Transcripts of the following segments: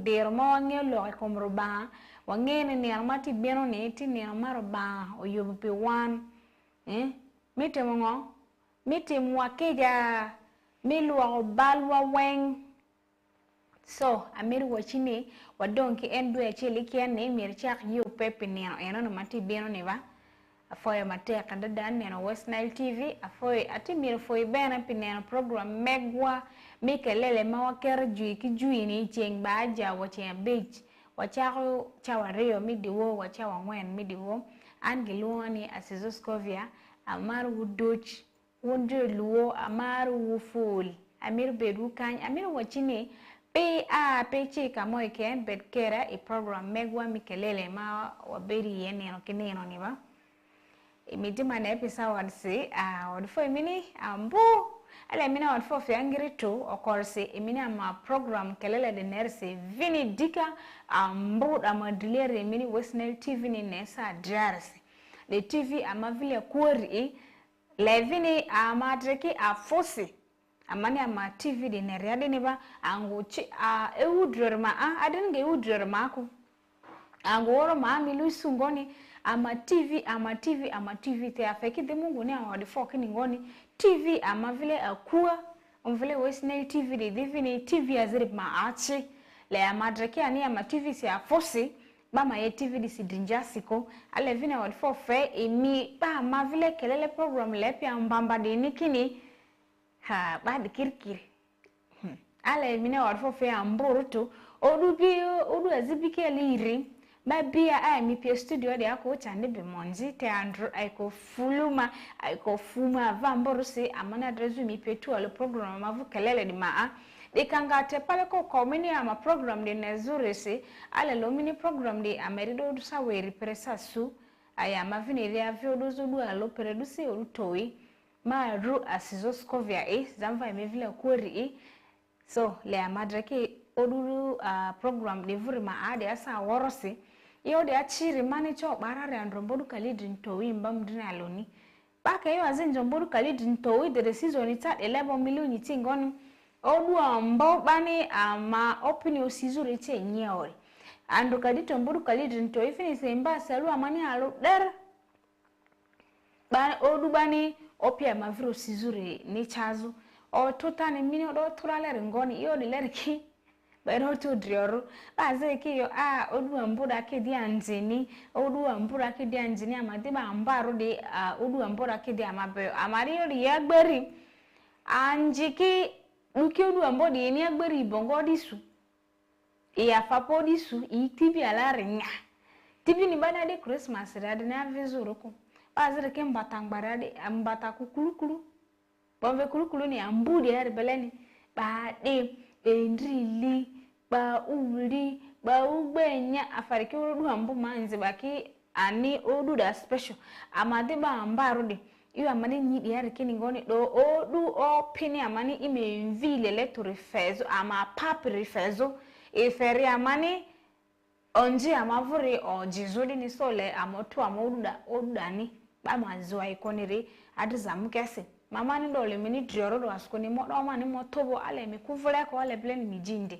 der ma wange lo kom roba wange ne armati beno ne ti ne maroba oyobu pe wan mete mo mete mwa keja milwa balwa weng so amir wachini wadonki endu ya chili kia ne mir chak yu pepe neno eno mati beno ne ba afoye mate kadada neno West Nile TV afoye ati mir foye bena pineno program megwa mikelele mawakera jui ki jui ni cheng baja wache beach wachako chawario midiwo wachawa ngwen midiwo angiluani asizoskovia amaru wudoch wonjo luo amaru wuful amir bedu kan amir wachini pe chika moy ken bed kera e program megwa mikelele ma waberi yeneno kineno ni ba imidima na episode wadse wadfo emini ambu ala mina wadfo fiangirito okorse emini ama program kelele de nerse vini dika ambu amadilere emini West Nile TV ni nesa jarse le TV ama vile kwori le vini amadreki afosi amani ama TV de neriade ne ba anguchi ewudrema adenge ewudrema ko angoro ma milusu ngoni ama TV te afeki de mungu ni awadi foki ni ngoni TV ama vile akua vile West Nile TV de divini TV aziri ma achi le amadreki ani ama TV si afosi mama ye TV di si dinjasiko ale vine awadi fofe emi ba ama vile kelele program lepi ambamba de nikini ba de kirkiri ale vine awadi fofe amboruto odu azibike liri babia mi pe studio de ako chande be monzi te andro aiko fuluma aiko fuma vamborose amana drezu mi pe tu ale program mavu kelele di maa de kanga te pale ko komini ama program de nezurese ale lo mini program de amerido du saweri presa su aya mavini ria viodo zodu alo peredusi olutoi ma ru asizoskovia zamva emevile kwori so le amadreke oduru program de vurima ade asa worose yo de achiri mani cho barare andrombodu kalidin towi mbamdina aloni baka yo azinjo mbodu kalidin towi de season ita 11 million tingoni odu ambo bani ama opinion sizuri che nyeori ando kadito mbodu kalidin towi fini semba salu amani alo der ba odu bani opia maviro sizuri ni chazu o totani mini odo turale ngoni yo de lerki bero to drioro baze ki yo odu ambura ke di anjini odu ambura ke di anjini amade ba ambaro de odu ambura ke di amabe amari yo di agberi anjiki uki odu ambodi ni agberi bongo disu afapo disu tibi ala ringa tibi ni bana de Christmas rade na vezuro ko baze ke mbatangbara de ambata kukulukulu bombe kulukulu ni ambudi ya rebeleni ba de endrili ba uli ba ugbenya afariki odu ambu manzi baki ani odu da special amade ba ambaro de iyo amani nyidi ya rekini ngoni do odu opini amani ime mvile leto refezo ama papi refezo iferi amani onji amavuri ojizudi ni sole amotu odu dani ba mazwa ikonire adizamukese mama ni dole mini drioro do askoni mo do mani mo tobo ale mi kuvule ko ale blen mi jinde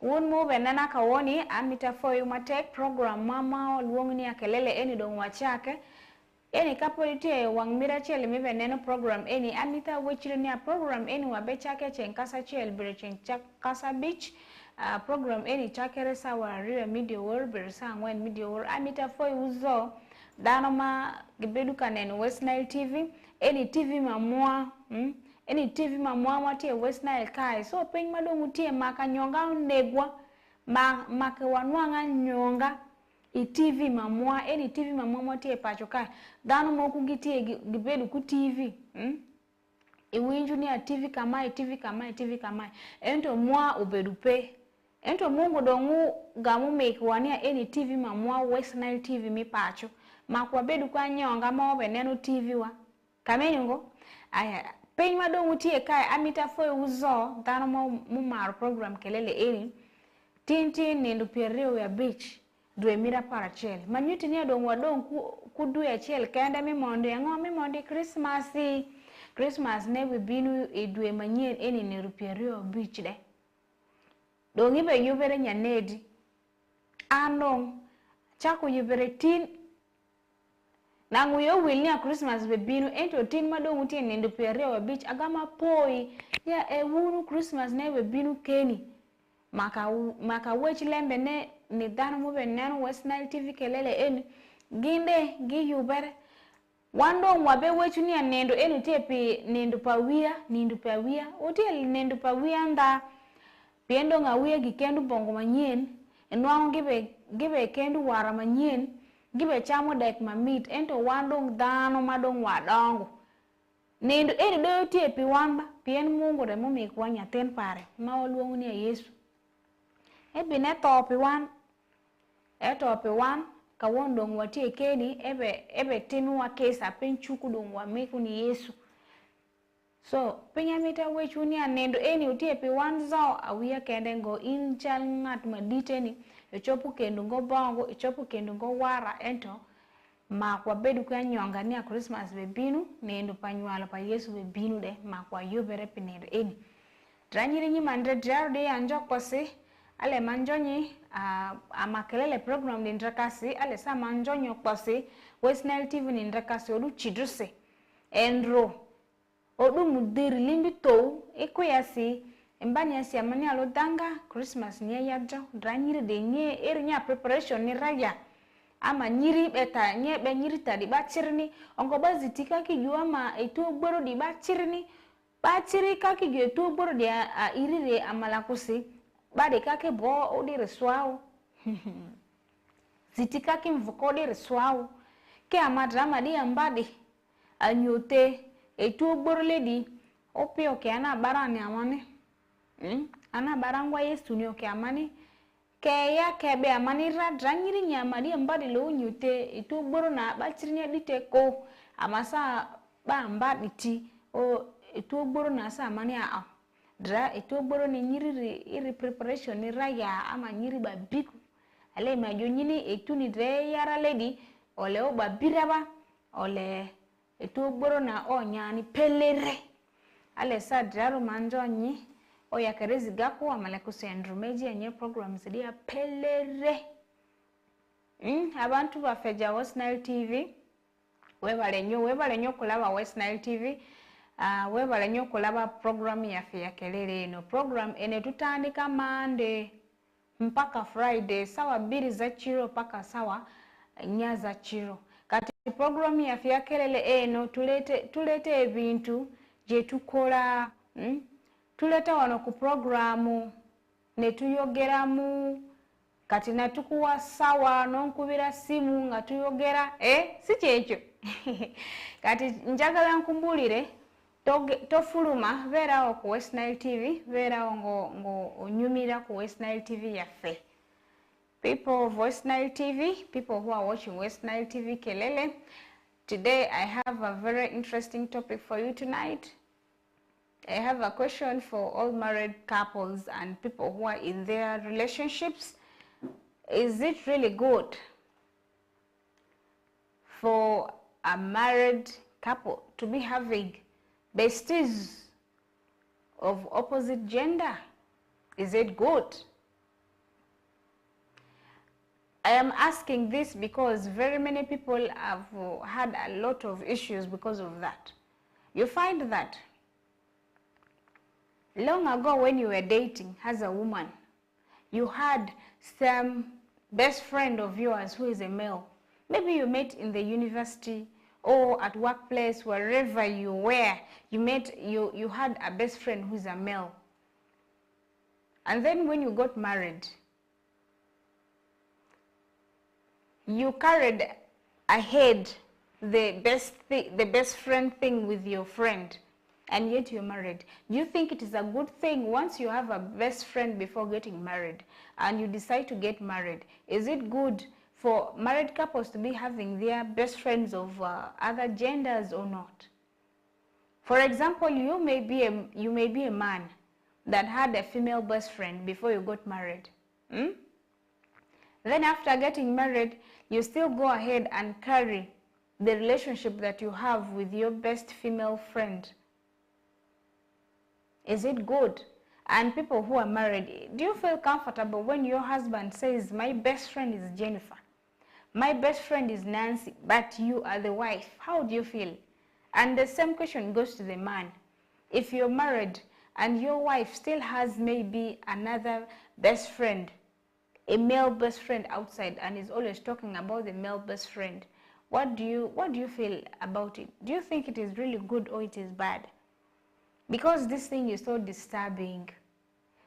won mo benana ka woni amita foyu matek program mama luongni akelele eni don wachake eni kapolite wangmira chele mi beneno program eni amita wechire ni program eni wabechake chenkasa chel brechen kasa beach program eni chakere sawa ria media world bersa ngwen media world amita foyu uzo danoma gibedu kanen West Nile TV eni TV mamwa eni TV mamwa mate West Nile kai so peng madongu tie maka nyonga negwa maka wanwanga nyonga TV mamwa eni TV mamwa mate pacho kai danoma kugitie gibedu ku TV iwinju ni TV kama ento mwa ubedupe ento mungu dongu gamu make wania eni TV mamwa West Nile TV mi pacho makwa bedu kwa nyonga maobe neno TV wa kamenyongo aya pei madongu tie kai amita foi uzo dano mumar program kelele eni tinti nendo pereo ya beach dwe mira parachel manyuti ni adongu wadongu kudu ya chel kanda mimonde yango mimonde Christmas newe binu edwe manyien eni nendo pereo beach de dongi be yubere nyanedi anong chako yubere tin nangu yo wilni a Christmas be binu ento tin madongu tin nendo pere wa beach agama poi ya wunu Christmas ne be binu keni maka wechi lembe ne ni dano mo be nano West Nile TV kelele eni ginde gi yubere wando mwabe wechu ni nendo eni tepi nendo pawia otel nendo pawia nda piendo ngawia gikendu bongo manyien enwango gibe kendu wara manyien gibe chamo dek mamit ento wando dano madong wadongo nendo eni do tepi wamba pien Mungu re momi kwanya ten pare ma oluongo ni Yesu ebi ne topi wan ka wondong watie keni ebe tinu wa kesa penchuku dong wa meku ni Yesu so penyamita wechu ni anendo eni utie pi wan zao awia kende ngo inchal ngat madite ni echopu kendo ngo bongo echopu kendo ngo wara ento ma kwa bedu kwa nyonga ni a Christmas be binu nendo panywala pa Yesu be binu de ma kwa yobere pinendo eni dranyiri nyi mandre jarde anjo kwase ale manjonyi amakelele program ni ndrakasi ale sa manjonyo kwase West Nile TV ni ndrakasi odu chidruse enro odu mudiri limbi tou ekoyasi embani yasi amani alo danga Christmas ni yajo dranyiri de nye nya preparation ni raya ama nyiri beta nye be nyiri tadi bachirni ongo bazitika ki jua ma eto gboro di bachirni bachiri kaki ju eto gboro di irire amalakusi bade kake bo odire swao zitika ki mvuko odire swao ke amadrama di ambadi anyote eto gboro ledi ope oke ana barani amane ana barangwa Yesu ni oke amane ke ya kebe amani ra dranyiri nyamadi ambadi lo nyote eto gboro na bachirnya diteko amasa ba ambadi ti o eto gboro na sa amani a dra eto gboro ni nyiri iri preparation ni raya ama nyiri ba biku ale majo nyini etu ni dre yara ledi ole o ba biraba ole eto gboro na o nyani pelere ale sa draro manjo nyi o yakarezi gako amale kusendrumeji enye programs dia pelere abantu bafeja West Nile TV webale nyo kulaba West Nile TV webale nyo kulaba program ya kelele no program ene tutandika Monday mpaka Friday sawa biri za chiro paka sawa nyaza chiro kati program ya kelele eno tulete ebintu je tukola tuleta wano ku programu ne tuyogeramu kati natukuwa sawa nonkubira simu nga tuyogera si kyekyo kati njagala nkumbulire tofuluma vera ku West Nile TV vera ngo onyumira ku West Nile TV yaffe people of West Nile TV, people who are watching West Nile TV Kelele, today I have a very interesting topic for you tonight. I have a question for all married couples and people who are in their relationships. Is it really good for a married couple to be having besties of opposite gender? Is it good? I am asking this because very many people have had a lot of issues because of that. You find that long ago when you were dating as a woman, you had some best friend of yours who is a male. Maybe you met in the university or at workplace, wherever you were, you had a best friend who is a male. And then when you got married, you carried ahead the best friend thing with your friend, and yet you're married. Do you think it is a good thing once you have a best friend before getting married and you decide to get married? Is it good for married couples to be having their best friends of other genders or not? For example, you may be a man that had a female best friend before you got married. Then after getting married, you still go ahead and carry the relationship that you have with your best female friend. Is it good? and people who are married, do you feel comfortable when your husband says, my best friend is Jennifer, my best friend is Nancy, but you are the wife? How do you feel? And the same question goes to the man. If you're married and your wife still has maybe another best friend, a male best friend outside, and is always talking about the male best friend, what do you feel about it? Do you think it is really good or it is bad? Because this thing is so disturbing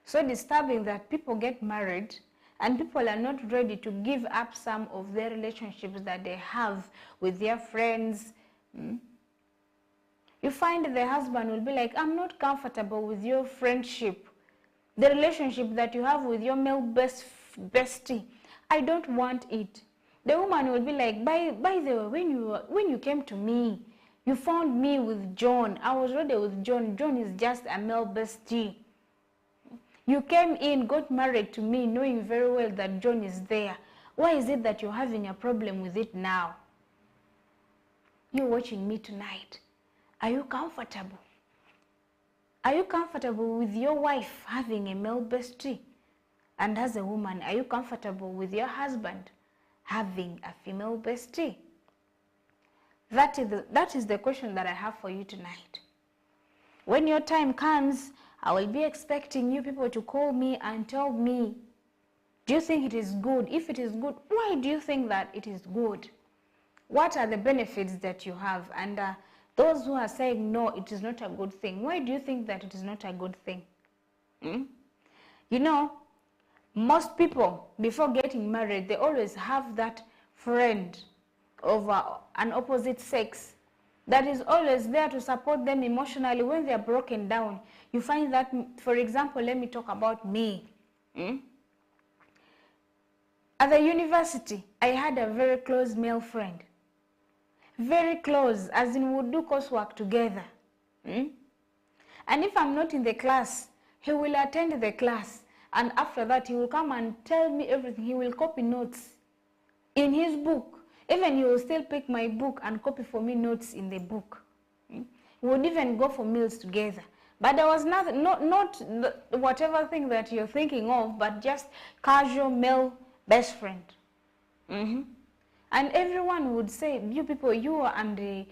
that people get married and people are not ready to give up some of their relationships that they have with their friends. You find the husband will be like, I'm not comfortable with your friendship, the relationship that you have with your male bestie. I don't want it. The woman will be like, by the way, when you came to me, you found me with John. I was ready with John. John is just a male bestie. You came in, got married to me, knowing very well that John is there. Why is it that you're having a problem with it now? You're watching me tonight. Are you comfortable? Are you comfortable with your wife having a male bestie? And as a woman, are you comfortable with your husband having a female bestie? That is the question that I have for you tonight. When your time comes, I will be expecting you people to call me and tell me, do you think it is good? If it is good, why do you think that it is good? What are the benefits that you have? And those who are saying, no, it is not a good thing, why do you think that it is not a good thing? You know, most people, before getting married, they always have that friend of an opposite sex that is always there to support them emotionally when they are broken down. You find that, for example, let me talk about me. At the university, I had a very close male friend. Very close, as in we would do coursework together. And if I'm not in the class, he will attend the class. And after that, he will come and tell me everything. He will copy notes in his book. Even he will still pick my book and copy for me notes in the book. We would even go for meals together. But there was nothing, not whatever thing that you're thinking of, but just casual male best friend. And everyone would say, you people, you and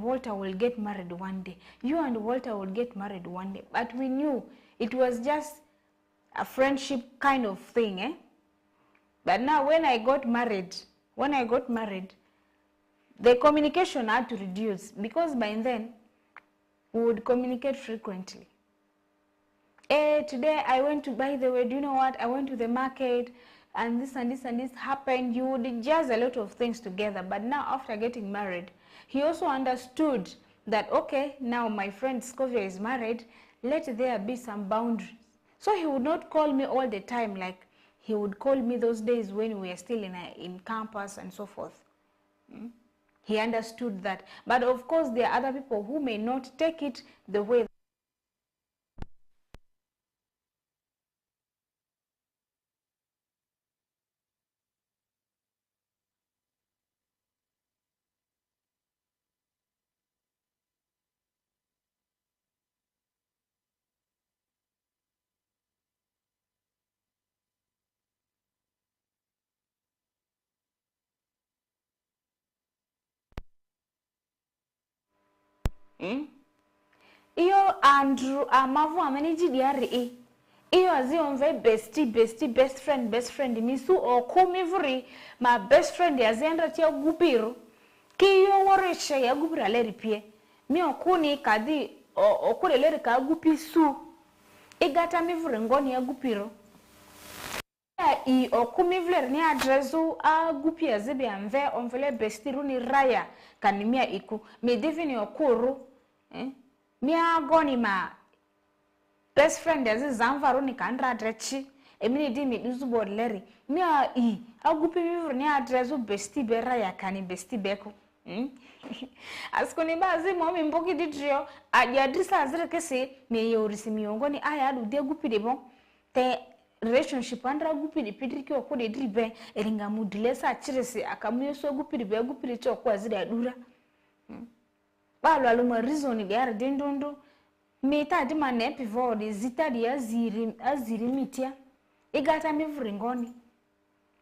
Walter will get married one day. You and Walter will get married one day. But we knew it was just a friendship kind of thing. But now when I got married, the communication had to reduce, because by then we would communicate frequently. Today I went to, by the way, do you know what? I went to the market and this and this and this happened. You would jazz a lot of things together. But now after getting married, he also understood that, okay, now my friend Scovia is married, let there be some boundaries. So he would not call me all the time like he would call me those days when we were still in campus and so forth. He understood that. But of course, there are other people who may not take it the way. Iyo Andrew amavu ameniji diari iyo azionve best friend misu okumivuri ma best friend yazienda tia gupiru kiyo woreshe ya gupira leri pie mi okuni kadi okure leri ka gupisu igata mivuri ngoni ya gupiro i okumivler ni adresu a gupi azibi anve onvele bestiru ni raya kanimia iku me divini okuru mia goni ma best friend yazi zamvaru ni kandra drechi emini di mi duzu bodleri mia i agupi mivuri ni adresu besti be raya kani besti beko askoni bazi momi mboki didrio ajadrisa azire kesi me yorisi miongoni aya adu de gupi debo te relationship andra gupiri pidiriki okode dribe eringa mudilesa achirese akamuyeso gupiri be gupiri cho kwa zira dura balo aluma reason biara dendondo Mita di mane pivot zita di aziri mitia. Igata mi vringoni.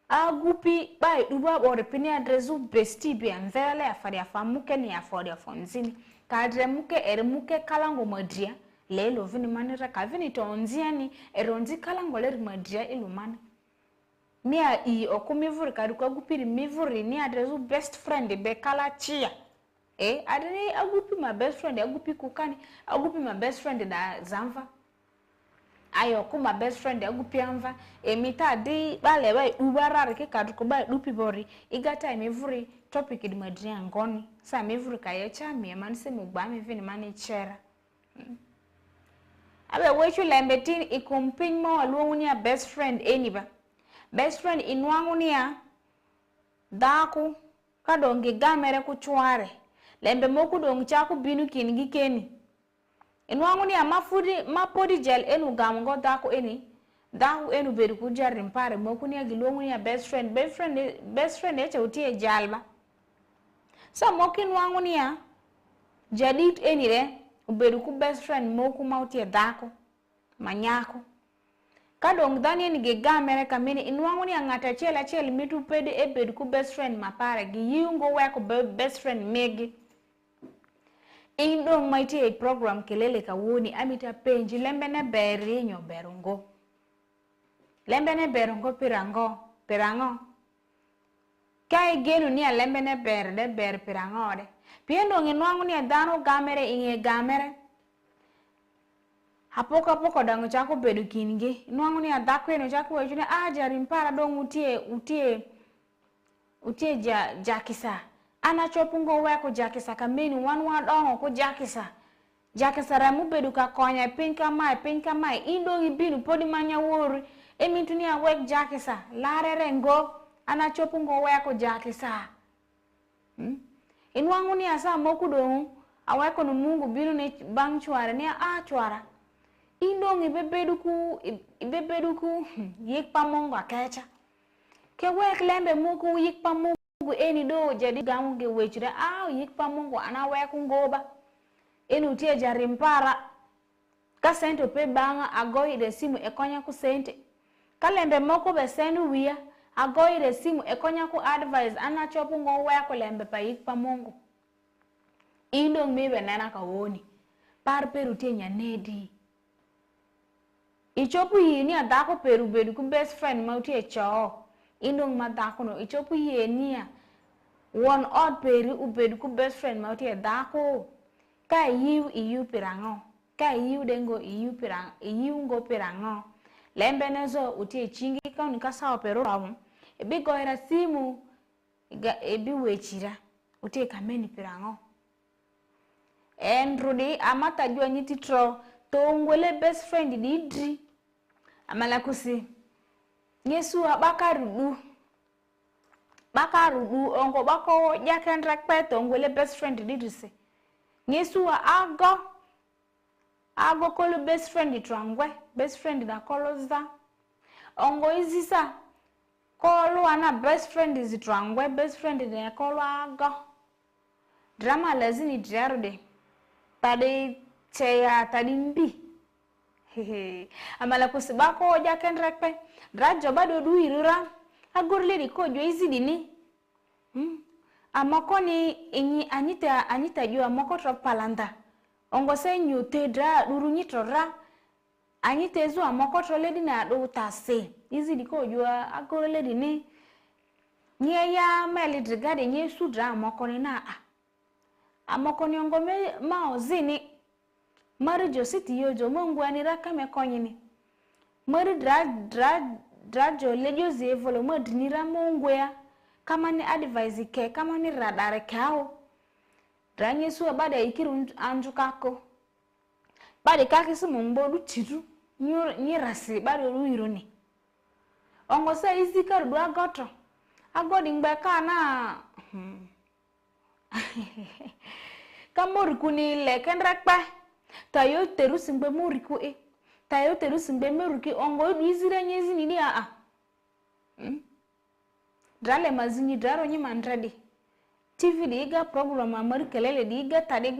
Agupi bai duba ore pini adresu besti bi anvele afari afamuke ni afori afonzini. Kadre muke ere muke kalango madria. Lelo vini manira kavini tonziani eronzi kalango leri madria ilumani. Nia I okumivuri kaduka gupiri mivuri ni adresu best friend be kala chia. Adani agupi my best friend agupi kukani agupi my best friend da zamva. Ayo ku my best friend agupi amva mita di bale bai ubarare ke kaduka bai dupi bori igata mivuri topic di madria ngoni sa mivuri kayecha mi manse mugba mi vini mani chera. Abe wechu lembetin ikumpin mo aluonya best friend eniba. Best friend inwangunia daku kadonge gamere kuchware lembe moku dong chaku binu kingi keni inwangunia mapodi gel enu gamongo daku enu beru kujari mpare moku ni agilongunia best friend eche utie jalba sa moku inwangunia jadit enire uberu ku best friend moku mautie daku manyako kadong dani ni gega America mini inwangu ni angata chela mitu pede ebedu ku best friend mapare gi yungo weko best friend megi indong maiti program kelele ka woni amita penji lembene beri nyo berungo lembene berungo pirango kai genu ni lembene ber pirango de piendo inwangu ni dano gamere inge gamere Hapoko dango chako bedu kinige nwangu ni adakwe no chako wajune jari mpara dong utie jakisa ana chopungo weko jakisa kameni wanwa dongo ko jakisa ramu bedu ka konya pinka mai indo ibinu podi manya wori emituni a wek jakisa larere ngo ana chopungo weko jakisa inwangu ni asa moku dong aweko no mungu binu ne bang chwara ni chwara indong ibebeduku yikpa mongo akacha ke wek lembe muku yikpa mongo eni do jadi gamu ge wechire yikpa mongo ana weku ngoba enu tie jarimpara ka sento pe banga agoi de simu ekonya ku sente kalembe moko be sendu wiya agoi de simu ekonya ku advice ana chopu ngo weku lembe pa yikpa mongo indong mebe nana ka woni par peru tie nyanedi Ichopu ni adako peru bedu ku best friend mauti echo indong madako no ichopu ni one odd peru ubedu ku best friend mauti edako ka iyu pirango ka iyu dengo iyu ngo pirango lembe nezo uti chingi ka unika sawa peru ramu ebi goira simu ebi wechira uti kameni pirango Rudi amata jua nyiti tro tongwele best friend didri amalakusi Yesu bakarudu ongo bako jakendrak pe tongwele best friend didri Yesu ago kolo best friend trangwe best friend da koloza ongo izisa kolo ana best friend is trangwe best friend da kolo ago drama lazini diarude tadi cheya tadi mbi amala kusibako jakendrak pe drajo bado duirura agorle di ko joizi dini amako ni enyi anita jua amako tro palanda ongo se nyote dra durunyi trora anyite zu amako tro ledi na do tase izi di ko jua agorle dini nye ya meli drigade nye sudra amako ni na amako ni ongo ma ozini mari jositi yojo mungu aniraka mekonyini mari drajo lejo zevolo madinira mungu ya kama ni advise ke kama ni radare kao dranye suwa bada ikiru anjukako bada kaki sumu mbodu tiru nyirasi bada ruironi ongo sa isi karudu agoto agodi ngbeka na kamoriku ni lekendrakpa tayo teru simbe moriku tayo teru simbe moriku ongo izira nyezi nini drale mazini draro nyi mandradi TV diga program amari kelele diga tadi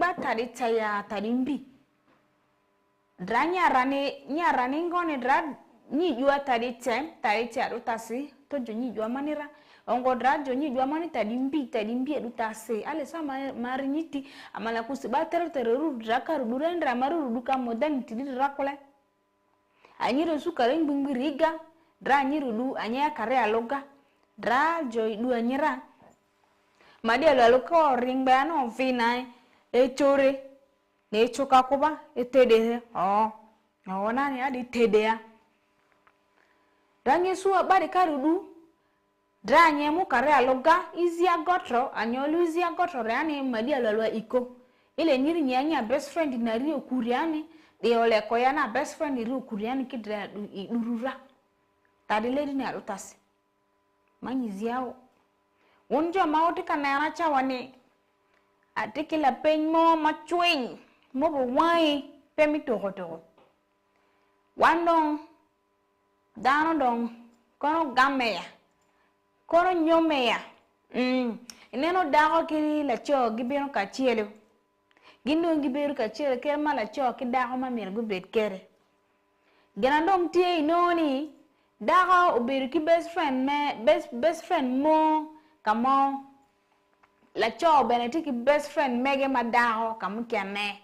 taya tadi mbi dra nyarani ngone dra ni jua tadi adutasi to jo ni jua manira ongo dra jo ni jua mani tadi mbi adutasi ale sama mari nyiti amala kusibatere tereru dra karudurendra maru duka modan tidi rakole anyiro sukare mbingiriga dra nyirudu anya kare aloga dra jo du anyira madi aloko ringba no vina chore ne choka koba etede nani adi tede ya rangi suwa bari karudu dra nyemu kare aloga izia gotro anyolu izia gotro rani madi alwa iko ile nyiri nyanya best friend na rio kuriani de ole koyana best friend rio kuriani kidra durura tadi ledi na rutasi manyiziao unjo mauti kanana chawani atikila penmo machwing mobo wai pemi toho wandong dano dong kono gameya kono nyomeya ineno dago kiri la cho gibeno kachielo gindo giberu kachielo kerma la cho ki dago mamir gubet kere ganandong tie inoni dago oberu ki best friend mo kamo la cho benetiki best friend mege madago kamu kene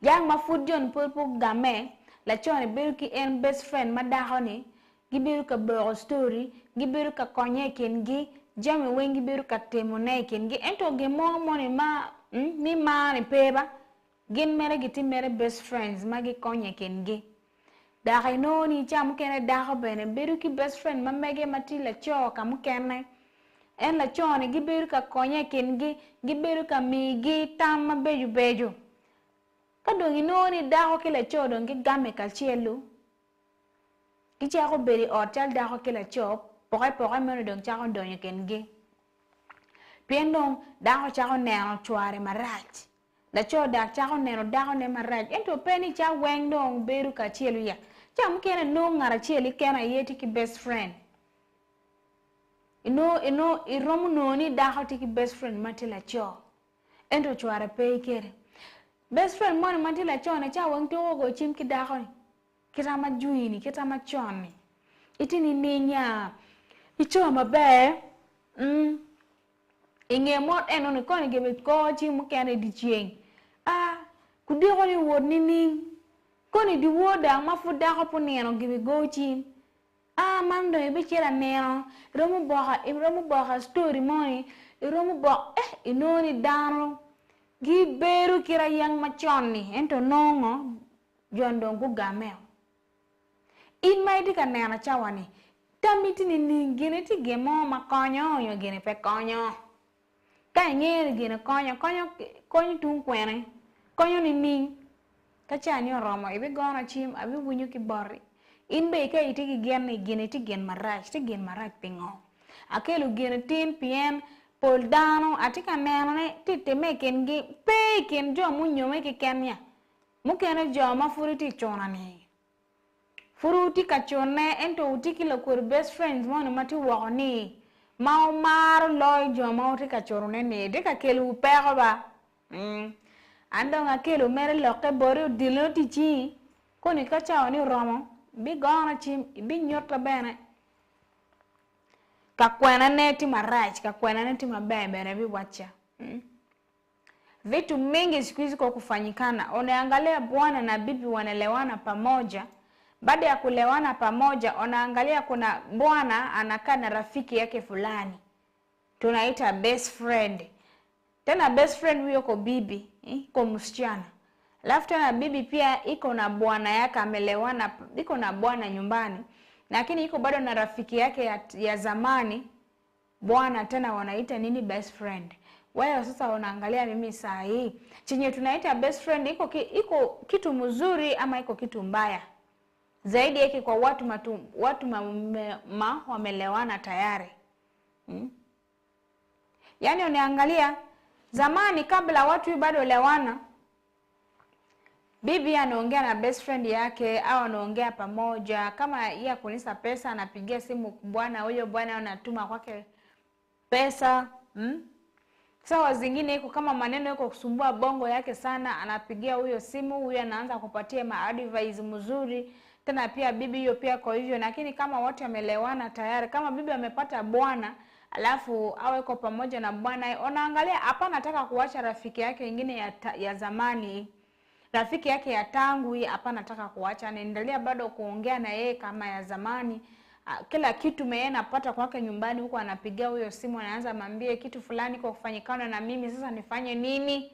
yang mafudion pulpo game la cho ne beru ki en best friend madago ni giberu ka bro story giberu ka konye kengi jame wengi beru ka temone kengi ento ge mo ni ma ni ma ni peba gin mere giti mere best friends magi konye kengi daga no ni cham kene daga bene beru ki best friend ma mege mati la cho kamu kene en la cho ne giberu ka konye kengi giberu ka migi tam beju kadongi no ni daga ki la cho dongi game ka chielu kicha ko beri hotel daga ki la cho pokai meno dong cha ko donyo kengi pendong daga cha ko neno chware marach la cho da cha ko neno daga ne marach ento peni cha weng dong beru ka chielu ya cham kene no ngara chieli kena yeti ki best friend ino iromu noni daga tiki best friend matila cho ento chware pe kere best friend mon matila cho ne cha weng to go chim ki daga ni kitama juini kitama choni itini ninya icho mabe inge mot eno ne koni gebe ko chim kene di jeng kudi ko ni woni ni koni di woda mafuda ko puneno gibi go chim mando e bichira neno romu boha story moni romu bo inoni dano giberu kira yang machoni ento nongo jondo ku gameo in maidi kanena chawani tamiti ni ningine ti gemo makonyo yo gene pe konyo ka ngere gene konyo tung kwene konyo ni ning kachani romo ibe gona chim abi wunyu ki bori in be ka itigi gene ti gen marach pingo akelu gene tin pien pol dano atika neno ne tite meken gi pe ken jo munyo me ke kenya mukene jo mafuriti chonani furuti kachone ento utiki lo kur best friends mono mati woni mau mar loy jo mauti kachorone ne de ka kelu pego ba ando ngakelu mere loke bori dilo tichi koni kacha ni romo bi gona chim bi nyota bene ka kwena neti marach ka kwena neti mabebe na bi wacha vitu mingi siku hizi kwa kufanyikana unaangalia bwana na bibi wanaelewana pamoja. Baada ya kulewana pamoja unaangalia kuna bwana anakaa na rafiki yake fulani tunaita best friend. Tena best friend huyo kwa bibi kwa msichana. Alafu tena bibi pia iko na bwana yake amelewana, iko na bwana nyumbani lakini iko bado na rafiki yake ya zamani bwana, tena wanaita nini best friend. Wewe sasa unaangalia mimi saa hii chenye tunaita best friend iko kitu mzuri ama iko kitu mbaya zaidi yake kwa watu wamelewana tayari. Yani unaangalia zamani kabla watu bado lewana, bibi anaongea na best friend yake au anaongea pamoja, kama yeye kunisa pesa anapigia simu bwana, huyo bwana anatuma kwake pesa. Sawa, zingine iko kama maneno yako kusumbua bongo yake sana, anapigia huyo simu, huyo anaanza kupatia advice mzuri. Tena pia bibi hiyo pia kwa hivyo, lakini kama wote wamelewana tayari, kama bibi amepata bwana, alafu awe kwa pamoja na bwana, unaangalia hapa nataka kuacha rafiki yake nyingine ya zamani, rafiki yake ya tangu hii, hapa nataka kuacha, anaendelea bado kuongea na yeye kama ya zamani. Kila kitu meye napata kwake nyumbani, huko anapigia huyo simu, anaanza mwambie kitu fulani kwa kufanyikana na mimi, sasa nifanye nini?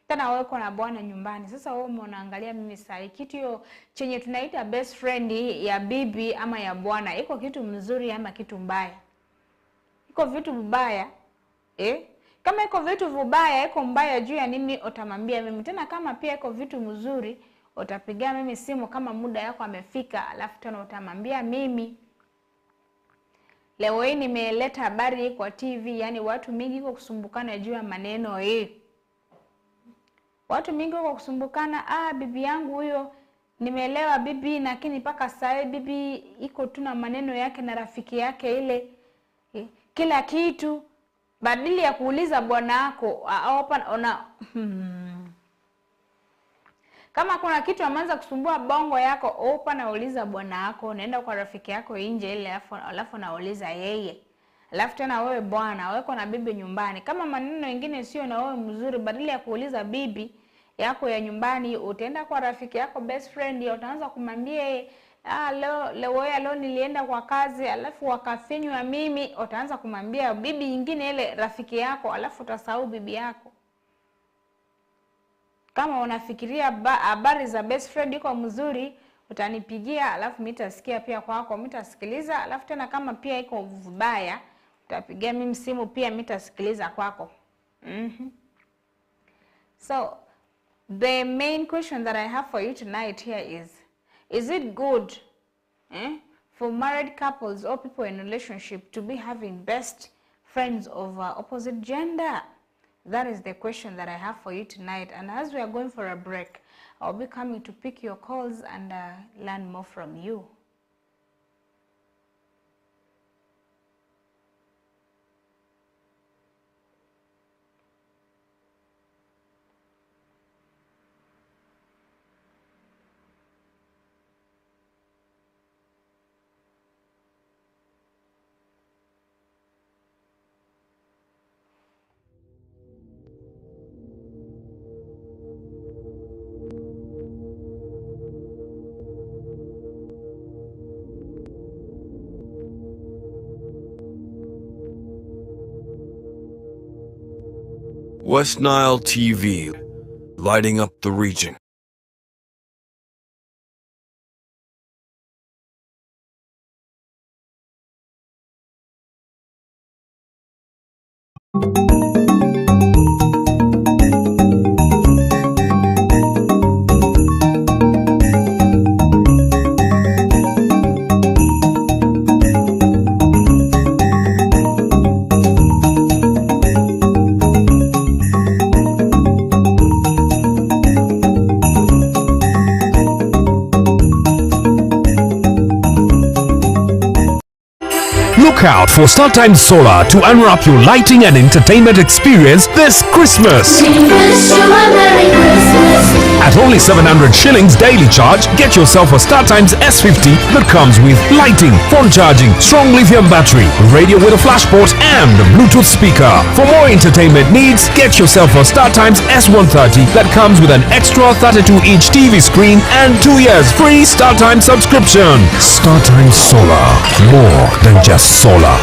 Tena wewe uko na bwana nyumbani. Sasa wewe unaangalia mimi sai kitu hiyo chenye tunaita best friend ya bibi ama ya bwana, iko kitu mzuri ama kitu mbaya? Iko vitu vibaya. Kama iko vitu vibaya, iko mbaya juu ya nini utamwambia mimi? Tena kama pia iko vitu mzuri, utapigia mimi simu kama muda yako amefika, alafu tena utamwambia mimi. Leo hii nimeleta habari kwa TV, yani watu mingi kwa kusumbukana juu ya maneno Watu mingi kwa kusumbukana, bibi yangu huyo, nimeelewa bibi, lakini paka saa bibi iko tu na maneno yake na rafiki yake ile. Kila kitu badili ya kuuliza bwana wako, kama kuna kitu ameanza kusumbua bongo yako, na uliza bwana wako, naenda kwa rafiki yako nje ile, alafu nauliza yeye. Alafu tena wewe bwana, weko na bibi nyumbani. Kama maneno mengine sio na wewe mzuri, badala ya kuuliza bibi yako ya nyumbani, utaenda kwa rafiki yako best friend, utaanza kumwambia leo nilienda kwa kazi, alafu wakafinywa mimi, utaanza kumwambia bibi nyingine ile rafiki yako, alafu utasahau bibi yako. Kama unafikiria habari za best friend iko mzuri, utanipigia, alafu mitasikia pia kwako, mitasikiliza, alafu tena kama pia iko vibaya, utapigia mimi simu pia mitasikiliza kwako. So the main question that I have for you tonight here is it good for married couples or people in relationship to be having best friends of opposite gender? That is the question that I have for you tonight. And as we are going for a break, I'll be coming to pick your calls and learn more from you. West Nile TV, lighting up the region. Look out for StarTimes Solar to unwrap your lighting and entertainment experience this Christmas. At only 700 shillings daily charge, get yourself a StarTimes S50 that comes with lighting, phone charging, strong lithium battery, radio with a flash port and a Bluetooth speaker. For more entertainment needs, get yourself a StarTimes S130 that comes with an extra 32-inch TV screen and 2 years free StarTimes subscription. StarTimes Solar, more than just solar.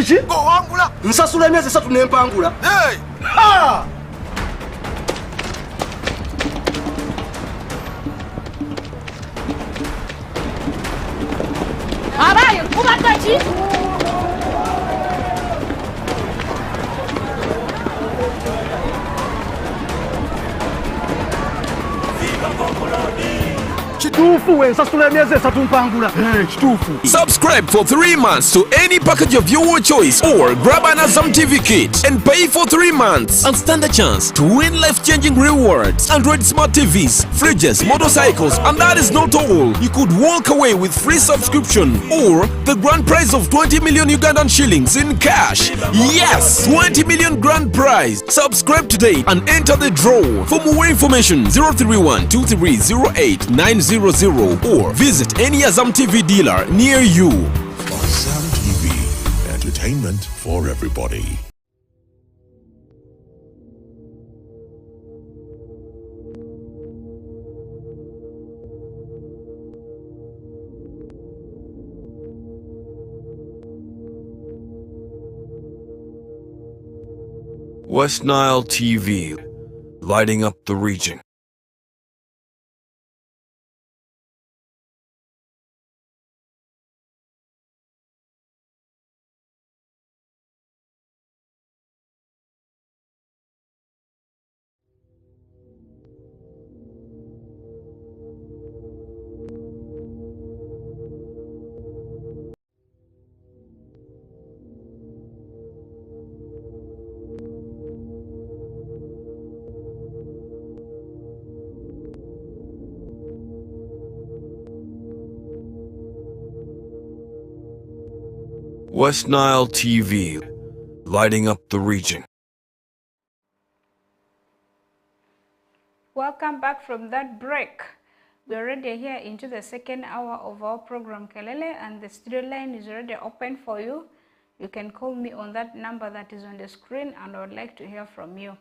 Kiki? Wangula. Nsasula emyezi 3 n'empangula. Hey! Ha! Abayo, kubakachi. Kituufu ensasula emyezi 3 mpangula. Kituufu. Subscribe for 3 months to any package of your choice or grab an Azam TV kit and pay for 3 months and stand a chance to win life-changing rewards. Android smart TVs, fridges, motorcycles, and that is not all. You could walk away with free subscription or the grand prize of 20 million Ugandan shillings in cash. Yes, 20 million grand prize. Subscribe today and enter the draw. For more information, 031 2308 900 or visit any Azam TV dealer near you. Azam TV, entertainment for everybody. West Nile TV, lighting up the region. West Nile TV, lighting up the region. Welcome back from that break. We're already here into the second hour of our program Kelele, and the studio line is already open for you. You can call me on that number that is on the screen, and I would like to hear from you.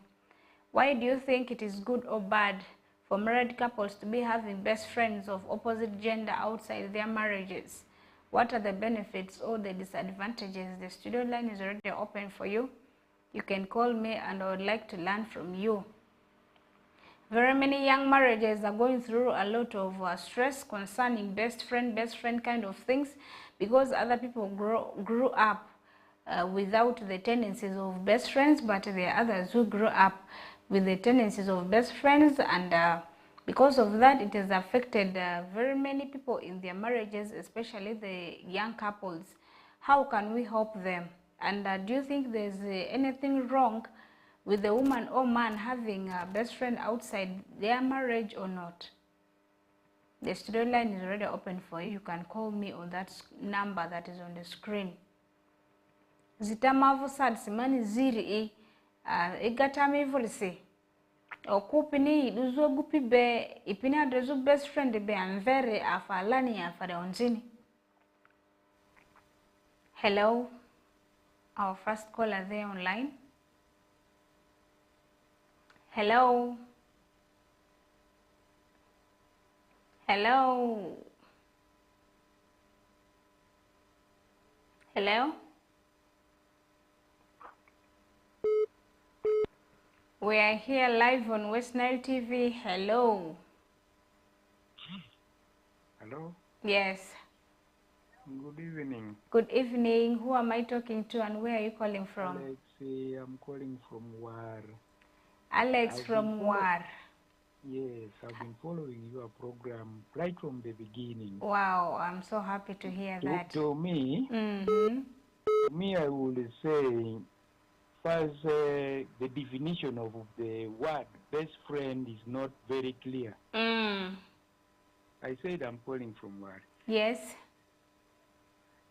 Why do you think it is good or bad for married couples to be having best friends of opposite gender outside their marriages? What are the benefits or the disadvantages? The studio line is already open for you. You can call me and I would like to learn from you. Very many young marriages are going through a lot of stress concerning best friend kind of things, because other people grew up without the tendencies of best friends, but there are others who grew up with the tendencies of best friends, and because of that, it has affected very many people in their marriages, especially the young couples. How can we help them? And do you think there's anything wrong with the woman or man having a best friend outside their marriage or not? The studio line is already open for you. You can call me on that number that is on the screen. Zitamavu sad simani ziri igatami volisi. Okupini duzo gupi be ipina dezu best friend be anvere afalani afare onzini. Hello, our first caller there online. Hello. Hello. Hello. We are here live on West Nile TV. Hello. Hello. Yes. Good evening. Good evening. Who am I talking to and where are you calling from? Alex, I'm calling from War. Alex from War. Yes, I've been following your program right from the beginning. Wow, I'm so happy to hear that. To me, I would say first the definition of the word best friend is not very clear. I said I'm calling from War. Yes.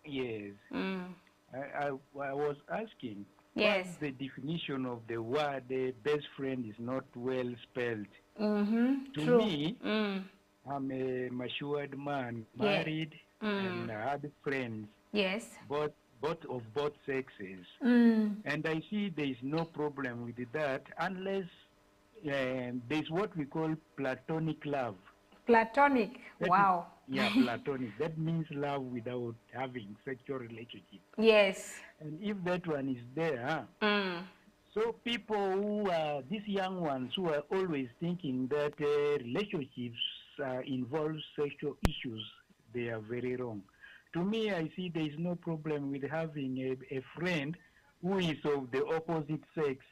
Yes. I was asking. Yes. What's the definition of the word best friend is not well spelled? True. Me, I'm a matured man, married, and I had friends. Yes. Both of both sexes. And I see there is no problem with that unless there's what we call platonic love. Platonic. Wow. Yeah, platonic. That means love without having sexual relationship. Yes. And if that one is there, so people who are these young ones who are always thinking that relationships involve sexual issues, they are very wrong. To me, I see there is no problem with having a friend who is of the opposite sex,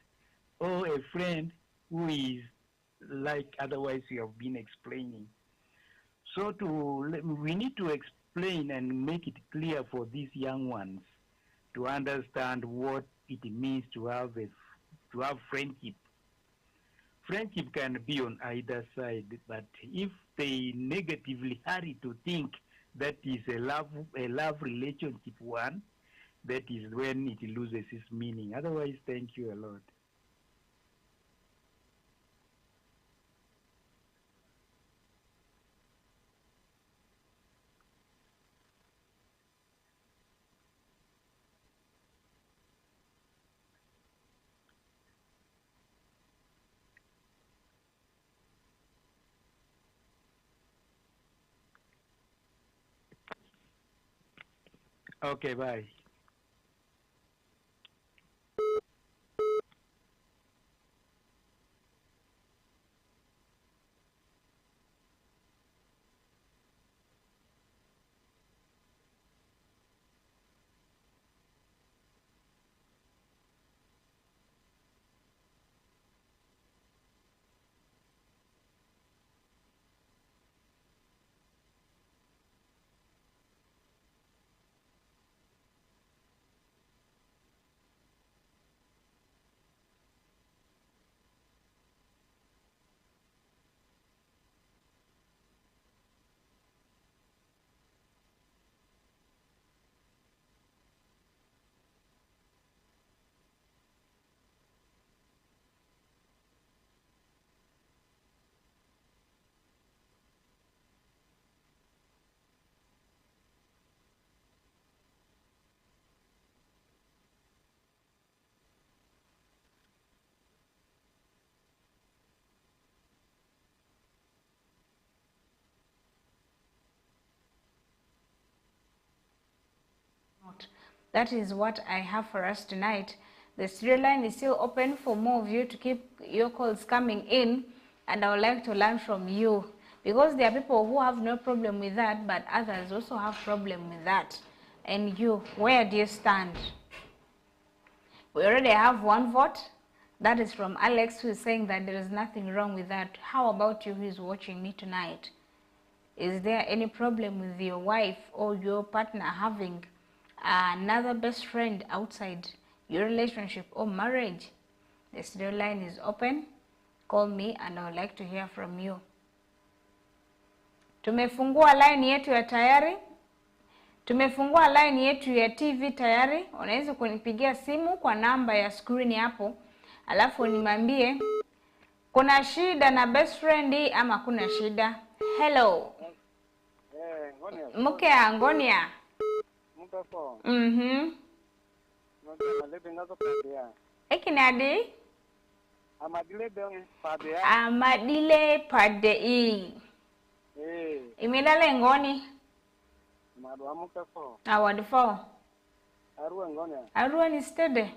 or a friend who is like otherwise you have been explaining. So we need to explain and make it clear for these young ones to understand what it means to have friendship. Friendship can be on either side, but if they negatively hurry to think that is a love relationship one, that is when it loses its meaning. Otherwise, thank you a lot. Okay, bye. That is what I have for us tonight. The studio line is still open for more of you to keep your calls coming in, and I would like to learn from you, because there are people who have no problem with that, but others also have problem with that. And you, where do you stand? We already have one vote. That is from Alex, who is saying that there is nothing wrong with that. How about you who is watching me tonight? Is there any problem with your wife or your partner having another best friend outside your relationship or marriage? The studio line is open. Call me and I would like to hear from you. Tumefungua line yetu ya tayari. Tumefungua line yetu ya TV tayari. Unaweza kunipigia simu kwa namba ya screen hapo. Alafu nimwambie kuna shida na best friend ama kuna shida. Hello. Mke Angonia. Ekinadi? Amadile pade i. Imidale ngoni? Awadfo. Arua ni stede.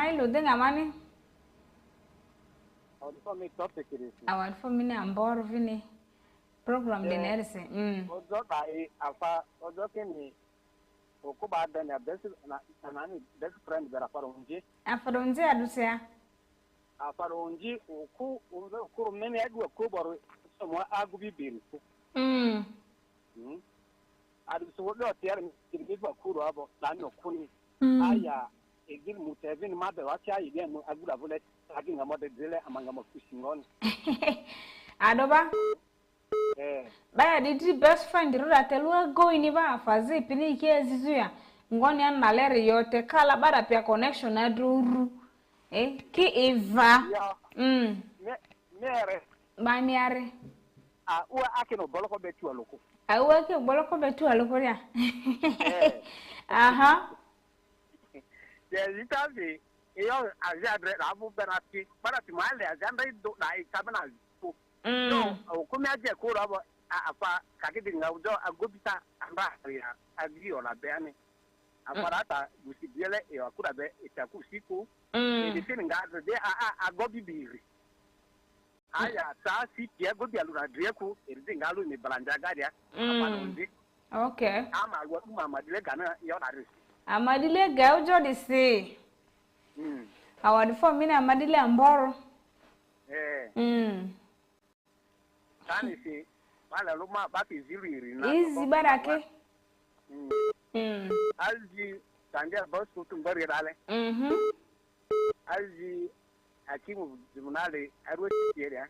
Ilo denga mani? Awadfo mini amboro vini. Program de nerse. Ojo ba alfa ojo kini okuba da na best friend bera faronji. Afaronji adusia. Afaronji oku oku meni adu okuboro so agubi biri. Adu so do tiar mi ba kuro abo dan okuni. Aya egil mutevin mabe wacha ide mu agura volet agi ngamode dele amanga makusingoni. Adoba? Baya didi best friend rura telua go iniba fazi pini ikie zizuya ngoni ya naleri yote kala bada pia connection na duru ki iva mere ba miare uwa ake no boloko betu aloko uwa ke boloko betu aloko ya aha ya zitazi yo azadre abu benati para ti male azanda do dai kabana ko no ko mi aje ko rabo afa kakidi ngawdo agobita amba ya agi ola beani aparata gusibiele e akura be itaku siku e de singa de agobibiri aya ta si tie gobi alura dreku e de ngalu ni balanja gadia apadondi okay ama wo mama dile gana yo na ri amadile ga ojo de se awadi for me na amadile amboro tani si wala luma ba fi ziri na easy barake alji tandia bos kutum bari dale alji akimu jumnale arwe tiere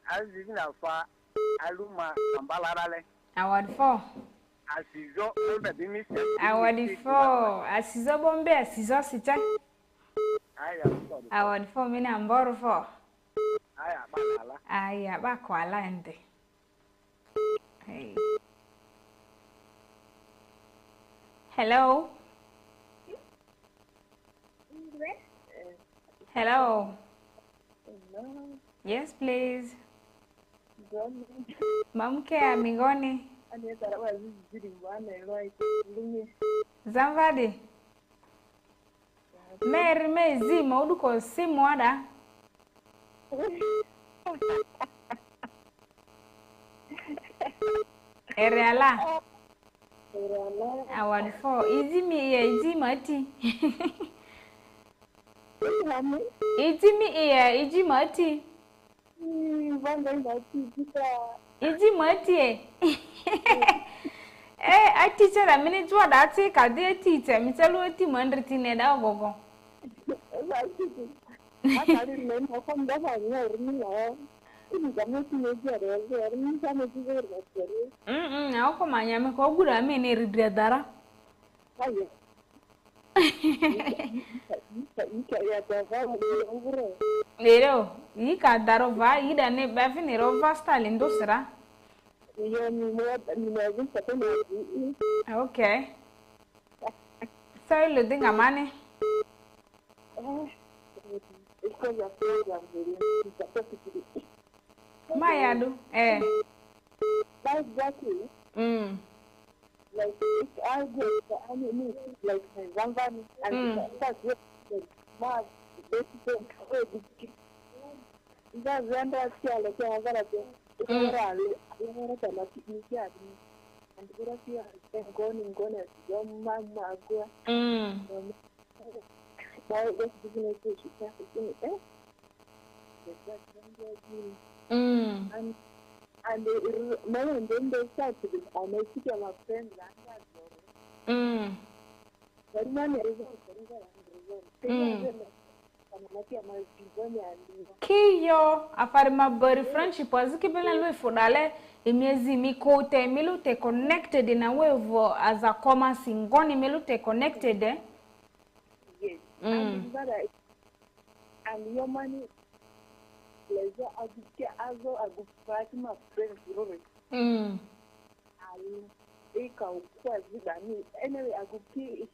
alji na fa aluma ambala dale awadi for asizo bombe dimisi awadi for asizo bombe asizo sita awadi for me na amboro for aya bakwala ende hey hello hello yes please mamke amigoni zamvadi meri mezi mauduko simu ada Erela award for easy me easy mati easy mati easy mati I teacher a minute what I take a dear teacher me tell you team under teen go ako manyame ko gura me ne ridredara lero yi ka daro va yi da ne ba fini ro va stalin do sira okay sai lo dinga mane Mayadu, exactly. Like if I go to any like one van and that's what my basically that render skill like I got to and go here and going your mama go now this business is and then they start to be honest with my friends but money is Kiyo afarima bari friendship azikibela lwe fodale imiezi mikote milute connected in a way as a common singoni milute connected yes and your money pleasure ago my friends anyway I go key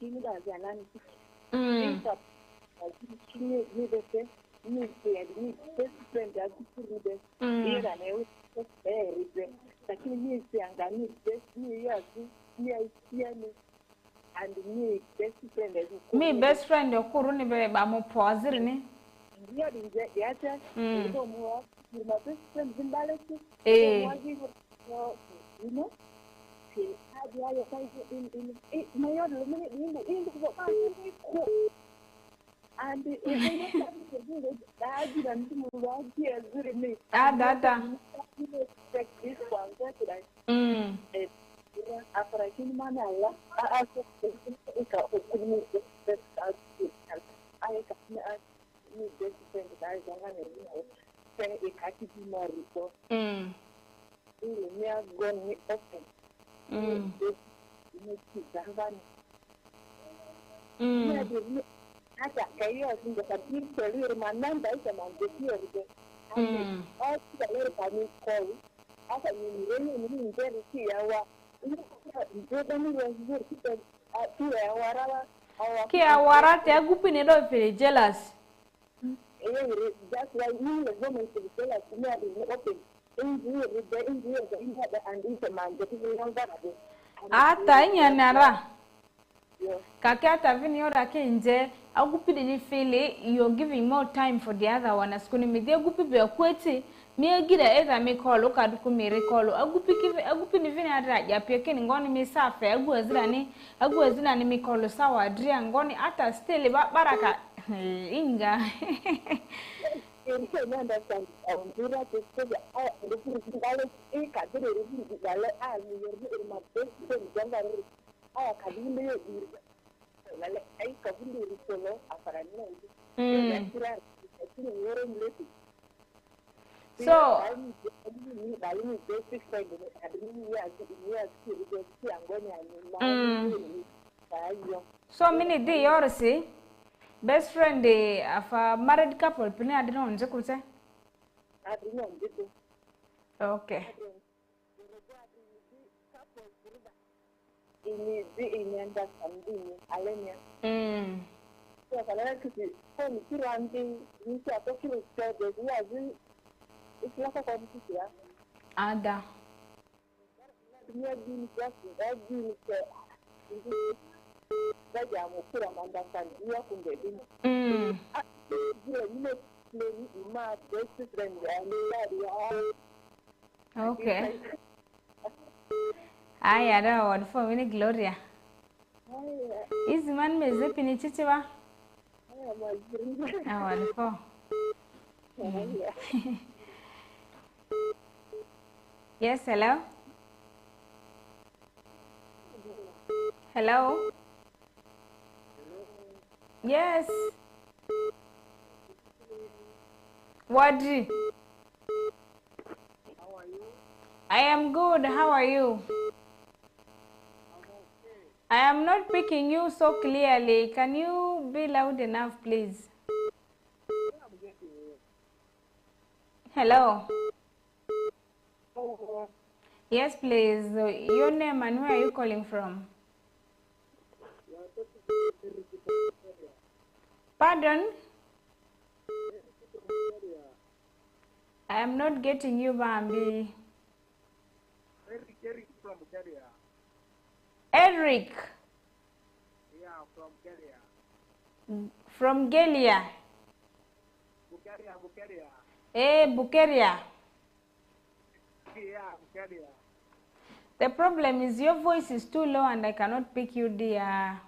best friend me best friend okuruni be ba mo pozir ni my best friend you know and hata kayo singa kabir selir manan dai sama dekio de all the little family call asa ni ni ndere ki yawa ndio ni wazuri tu ya warawa Kia warate agupi ni do feel jealous. That's why you the woman to be jealous to me and open. Injury with the injury of the injured and it's a man that is younger. Ata nyanara. Kakata vini yoda kenje agupi ni feel you're giving more time for the other one askuni me de agupi be akweti me agira either me call ka duku me recall agupi ni vini adra ya peke ngoni me safe agu azira ni me call sawa adria ngoni ata still baraka inga. You can understand do that to say the my best friend so many day or see best friend of a married couple pini adino onje kute okay in understanding alenia so kana kiti so ni kirandi ni cha toki ni cha de yazi islaka kwa mtiki ya ada ni adini just adini ke baja mukura understanding ya kumbe dini ni ma best friend ya okay aya da word for me Gloria is man me zepini chichiwa wonderful. Yes, hello. Hello. Yes. Wadri. How are you? I am good. How are you? I am not picking you so clearly. Can you be loud enough, please? Hello. Yes, please. Your name and where are you calling from? Pardon? I am not getting you, Bambi. Eric from Bulgaria. Eric. Yeah, from Bulgaria. From Galia. Bulgaria. Bulgaria. Yeah, Bulgaria. The problem is your voice is too low and I cannot pick you, dear.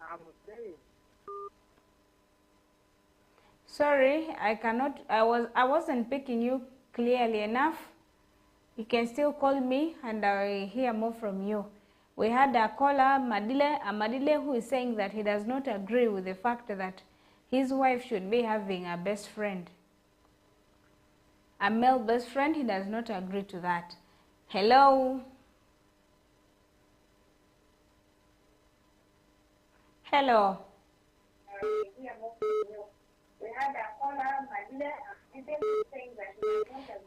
I'm saying. Sorry, I cannot. I wasn't picking you clearly enough. You can still call me and I will hear more from you. We had a caller, Madile, who is saying that he does not agree with the fact that his wife should be having a best friend. A male best friend, he does not agree to that. Hello? Hello?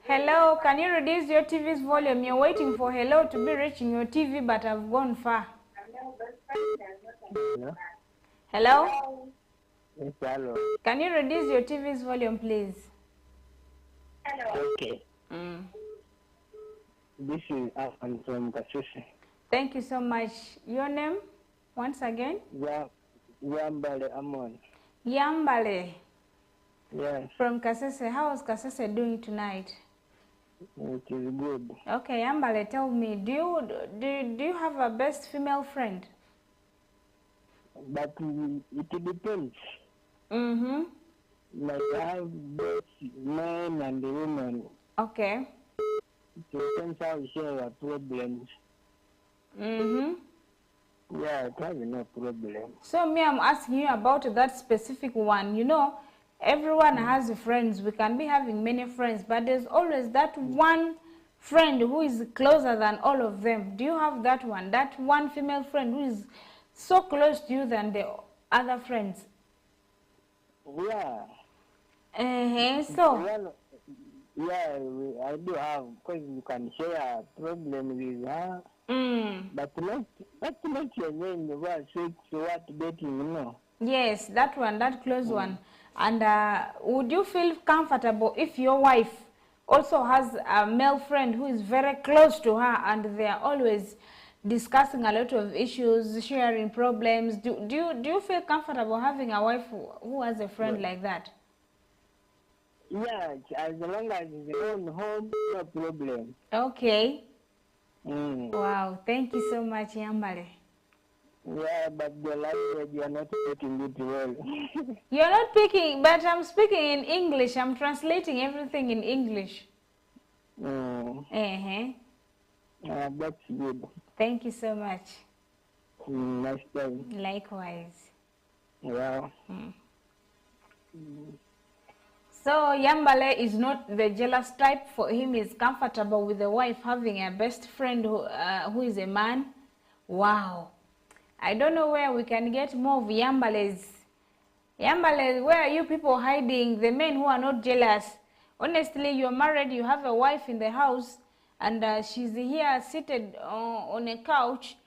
Hello, can you reduce your TV's volume? You're waiting for hello to be reaching your TV, but I've gone far. Hello? Hello? Yes, hello. Can you reduce your TV's volume, please? Okay. This is Afan from Kasese. Thank you so much. Your name, once again? Yambale Amon. Yambale. Yes, From Kasese. How is Kasese doing tonight? it is good. Okay, Yambale, tell me, do you have a best female friend? But it depends. Mm-hmm. Like I have both men and women. Okay. It depends how we share our problems. Mm-hmm. Yeah, I have no problem. So me, I'm asking you about that specific one. You know, everyone has friends. We can be having many friends, but there's always that one friend who is closer than all of them. Do you have that one? That one female friend who is so close to you than the other friends? Yeah. So Yeah, I do have, because you can share a problem with her. But not your name, what sex, what dating, you know. Yes, that one, that close one. And would you feel comfortable if your wife also has a male friend who is very close to her and they are always discussing a lot of issues, sharing problems? Do you feel comfortable having a wife who has a friend like that? Yeah, as long as it's your own home, no problem. Okay. Wow, thank you so much, Yambale. Yeah, but the language, you are not taking it well. You're not picking, but I'm speaking in English. I'm translating everything in English. That's good. Thank you so much. Nice time. Likewise. Yeah. So Yambale is not the jealous type. For him, he's comfortable with the wife having a best friend who is a man. Wow. I don't know where we can get more of Yambales. Yambales, where are you people hiding? The men who are not jealous. Honestly, you're married, you have a wife in the house, and she's here seated on a couch,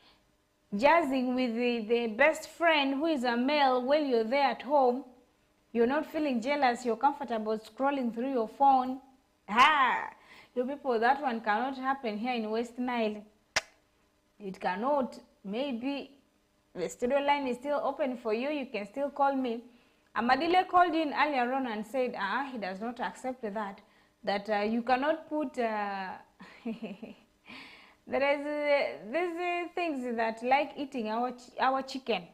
jazzing with the best friend who is a male while you're there at home. You're not feeling jealous, you're comfortable scrolling through your phone. You people, that one cannot happen here in West Nile. It cannot. Maybe the studio line is still open for you. You can still call me. Amadile called in earlier on and said, he does not accept that. That you cannot put... there is these things that like eating our chicken.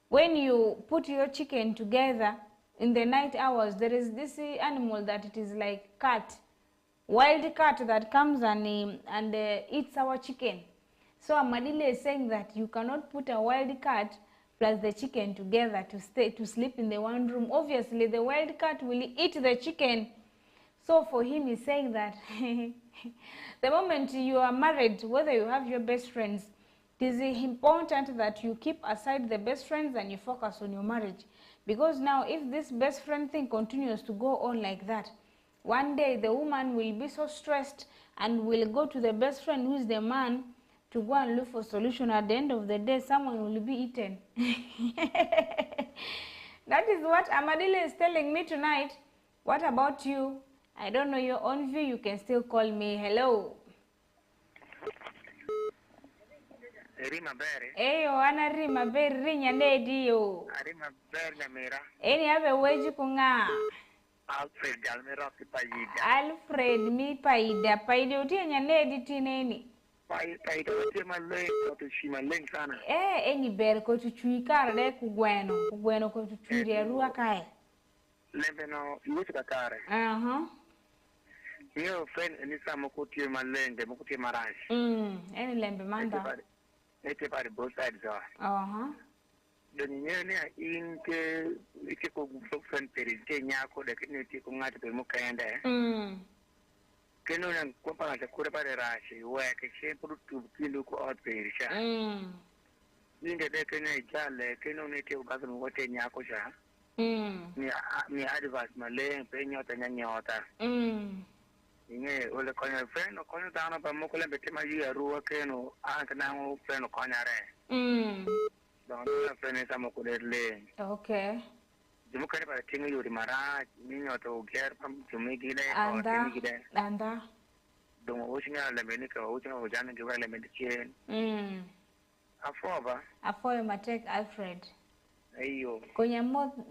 When you put your chicken together in the night hours, there is this animal that it is like cat, wild cat that comes and eats our chicken. So Amadile is saying that you cannot put a wild cat plus the chicken together to sleep in the one room. Obviously, the wild cat will eat the chicken. So for him, he's saying that the moment you are married, whether you have your best friends, it is important that you keep aside the best friends and you focus on your marriage. Because now, if this best friend thing continues to go on like that, one day the woman will be so stressed and will go to the best friend who is the man to go and look for solution. At the end of the day, someone will be eaten. That is what Amadile is telling me tonight. What about you? I don't know your own view. You can still call me. Hello. Rima Berry. Eyo, ana Rima Berry rinya ndedi yo. Rima Berry Namira. Eni habe weji kunga. Alfred Almira Paida. Alfred mi paida. Paida utia nyandedi tineni. Paida utia maleng kotu shimaleng sana. Eni ber kotu chui karde kugweno. Kugweno kotu chui de rua kai. Lembe no yusu kakare. Yo friend enisa mokuti malenge mokuti marashi. Eni lembe manda. Ete pare both sides are. Donyene inke ike ko friend perinte nyako de kineti ko ngati pe mukende. Keno na ko pa ta kure pare rashi wa ke she product kindu ko out perisha. Ninde de kene jale keno ne te ugazo ngote nyako sha. Mi advice male pe nyota nyota. Inge ole konya friend no konya tana pa mokole bete ma yu ruwa keno anka na mo friend no konya re. Don na friend sa mo kuderle. Okay. Jumu kare pa tinga yuri mara ni nyota o ger pam jumi gide o tini gide. Anda. Don o singa le menika o tinga o jana ge wale medicine. Afoba. Afoyo matek Alfred. Ayo. Konya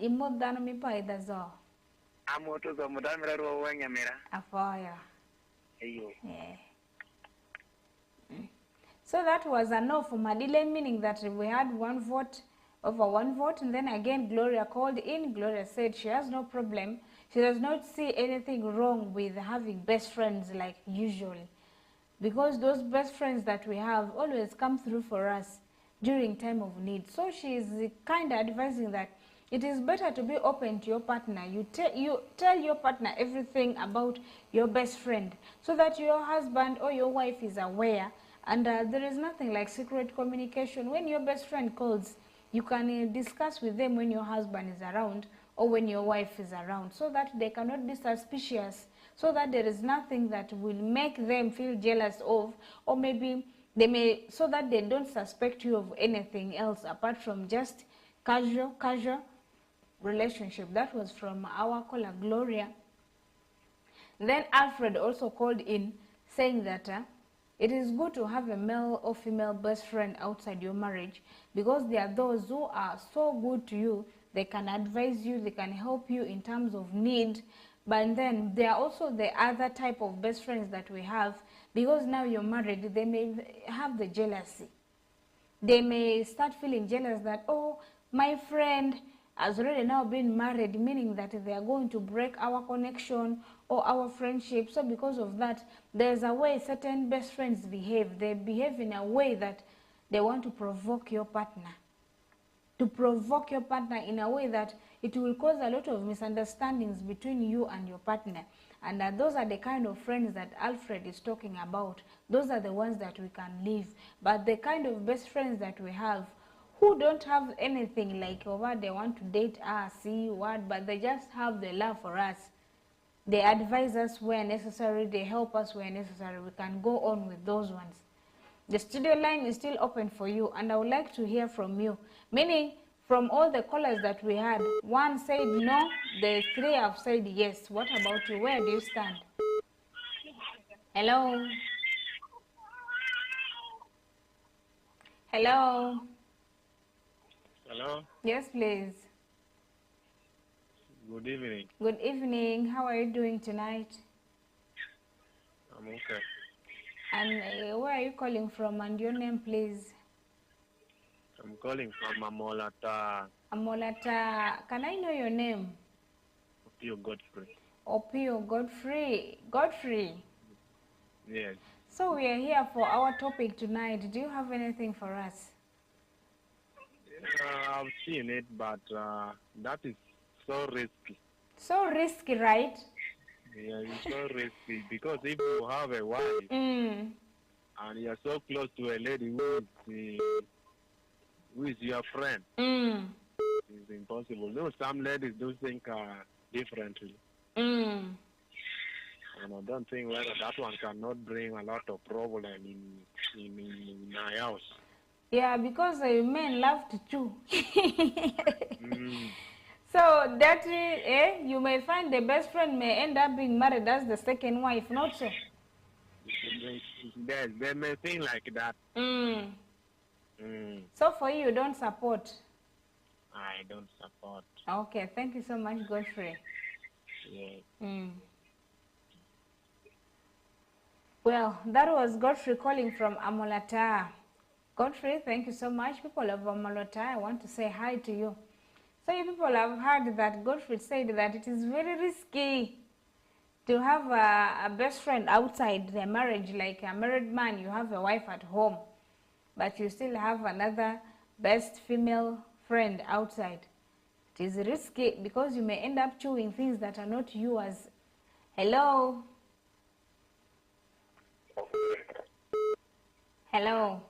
imod dano mi pa ida zo. Amoto zo mudan mera ruwa wanya mera. Afoyo. Ayo. Yeah. So that was a no for Madile, meaning that we had one vote over one vote, and then again Gloria called in. Gloria said she has no problem. She does not see anything wrong with having best friends like usual, because those best friends that we have always come through for us during time of need. So she is kind of advising that it is better to be open to your partner. You tell your partner everything about your best friend so that your husband or your wife is aware. And there is nothing like secret communication. When your best friend calls, you can discuss with them when your husband is around or when your wife is around, so that they cannot be suspicious, so that there is nothing that will make them feel jealous of, or maybe they may, so that they don't suspect you of anything else apart from just casual relationship. That was from our caller Gloria. Then Alfred also called in saying that it is good to have a male or female best friend outside your marriage, because there are those who are so good to you. They can advise you, they can help you in terms of need. But then there are also the other type of best friends that we have, because now you're married, they may have the jealousy. They may start feeling jealous that, oh, my friend has already now been married, meaning that they are going to break our connection or our friendship. So because of that, there's a way certain best friends behave. They behave in a way that they want to provoke your partner. To provoke your partner in a way that it will cause a lot of misunderstandings between you and your partner. And those are the kind of friends that Alfred is talking about. Those are the ones that we can leave. But the kind of best friends that we have, who don't have anything like over, they want to date us, see what, but they just have the love for us. They advise us where necessary, they help us where necessary. We can go on with those ones. The studio line is still open for you, and I would like to hear from you. Meaning, from all the callers that we had, one said no, the three have said yes. What about you? Where do you stand? Hello? Hello? Hello? Yes, please. Good evening. Good evening. How are you doing tonight? I'm okay. And where are you calling from, and your name, please? I'm calling from Amolata. Amolata. Can I know your name? Opio Godfrey. Opio Godfrey. Godfrey. Yes. So we are here for our topic tonight. Do you have anything for us? I've seen it, but that is so risky. So risky, right? Yeah, it's so risky, because if you have a wife and you're so close to a lady who is your friend, it's impossible. Though some ladies do think differently. And I don't think whether that one cannot bring a lot of problem in my house. Yeah, because men love to chew. So that you may find the best friend may end up being married as the second wife, not so? They may think like that. So for you don't support? I don't support. Okay, thank you so much, Godfrey. Yeah. Well, that was Godfrey calling from Amolata. Godfrey, thank you so much. People of Amolata, I want to say hi to you. So you people have heard that Godfrey said that it is very risky to have a best friend outside the marriage. Like a married man, you have a wife at home, but you still have another best female friend outside. It is risky because you may end up chewing things that are not yours. Hello? Hello?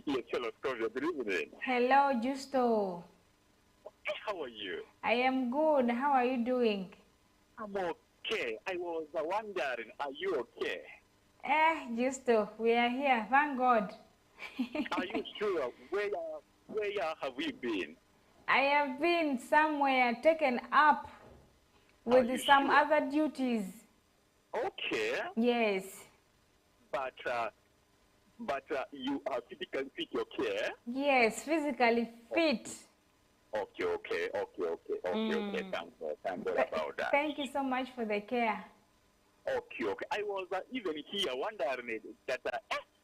Yes, hello, Scovia. Good evening. Hello, Justo. How are you? I am good. How are you doing? I'm okay. I was wondering, are you okay? Justo, we are here. Thank God. Are you sure? Where have you been? I have been somewhere taken up with some other duties. Okay. Yes. But you are physically fit, okay? Yes, physically fit. Okay. Thank God about that. Thank you so much for the care. Okay. I was even here wondering that,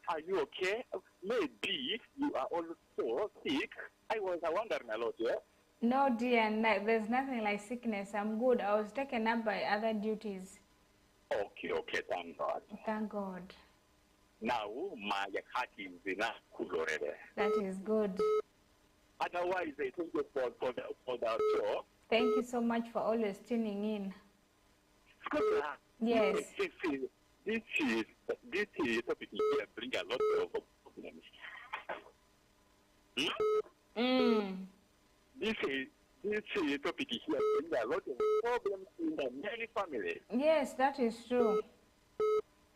are you okay? Maybe you are also sick. I was wondering a lot, yeah? No, dear, no, there's nothing like sickness. I'm good. I was taken up by other duties. Okay, thank God. Thank God. Now, my heart is enough cool already. That is good. Otherwise, I thank you for the show. Thank you so much for always tuning in. Yes. Yes. This is topic here bring a lot of problems. This this topic here brings a lot of problems in the many families. Yes, that is true.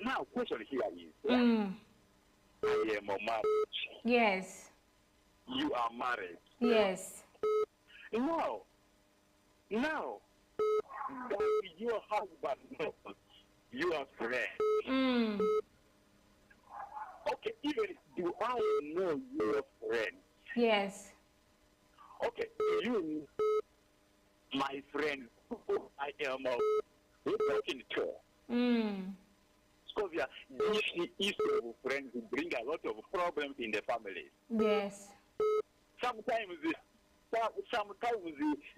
Now, question here is, I am married. Yes. You are married. Yes. Now, does your husband know your friend? Okay, even do I know your friend? Yes. Okay, you, my friend, who I am talking to. Scovia, this issue of friends bring a lot of problems in the family. Yes. Sometimes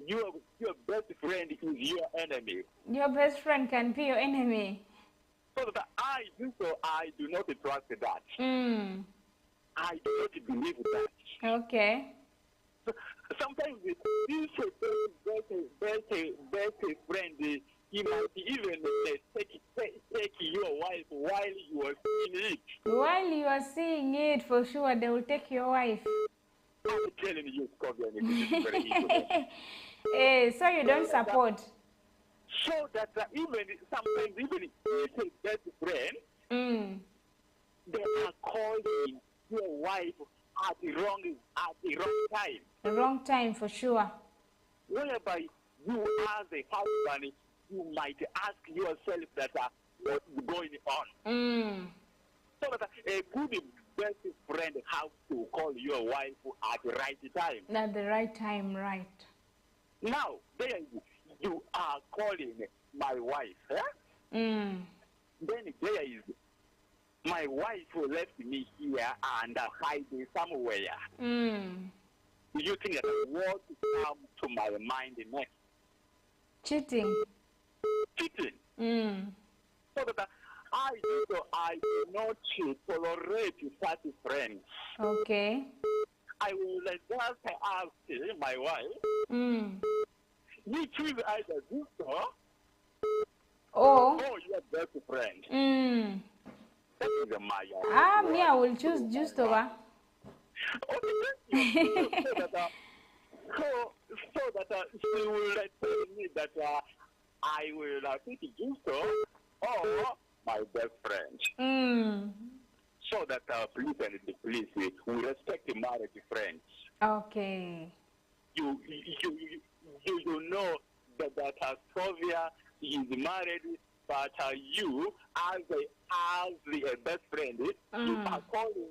your best friend is your enemy. Your best friend can be your enemy. So that I do not trust that. I do not believe that. Okay. So sometimes this best friend, he might even take your wife while you are seeing it. While you are seeing it, for sure, they will take your wife. I'm telling you, Scovia, it is very easy. So you don't support? So that sometimes even if it's a best friend, they are calling your wife at the wrong time. The wrong time, for sure. Whereby you as a husband, you might ask yourself that what's going on. So that a good best friend has to call your wife at the right time. At the right time, right. Now, there you are calling my wife. Then there is my wife left me here and hiding somewhere. You think that what comes to my mind next? Cheating. So that I do not tolerate such friends. Okay. I will just ask my wife, you choose either this or your best friend. That is my me, I will choose Justova. Okay, so that she will tell me that I will pick Justo or my best friend. So that please, we respect the marriage friends. Okay. You know that Scovia is married, but you as the best friend, you are calling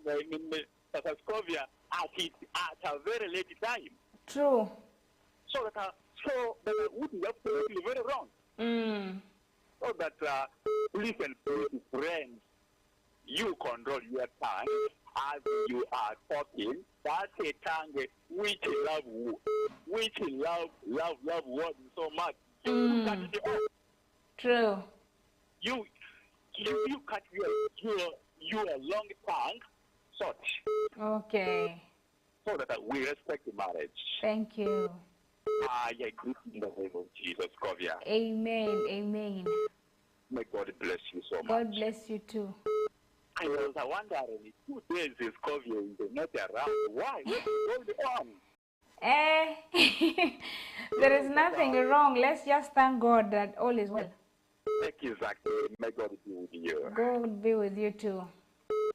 Scovia at a very late time. True. So that would be absolutely very wrong. So that listen, friends, you control your tongue as you are talking. That's a tongue which love words so much. You cut it off. True. You cut your long tongue short. Okay. So that we respect the marriage. Thank you. I agree in the name of Jesus, Scovia. Amen. Amen. May God bless you so much. God bless you too. I was wondering, 2 days is Scovia is not around. Why? What's going on? There is nothing wrong. Let's just thank God that all is well. Exactly. May God be with you. God be with you too.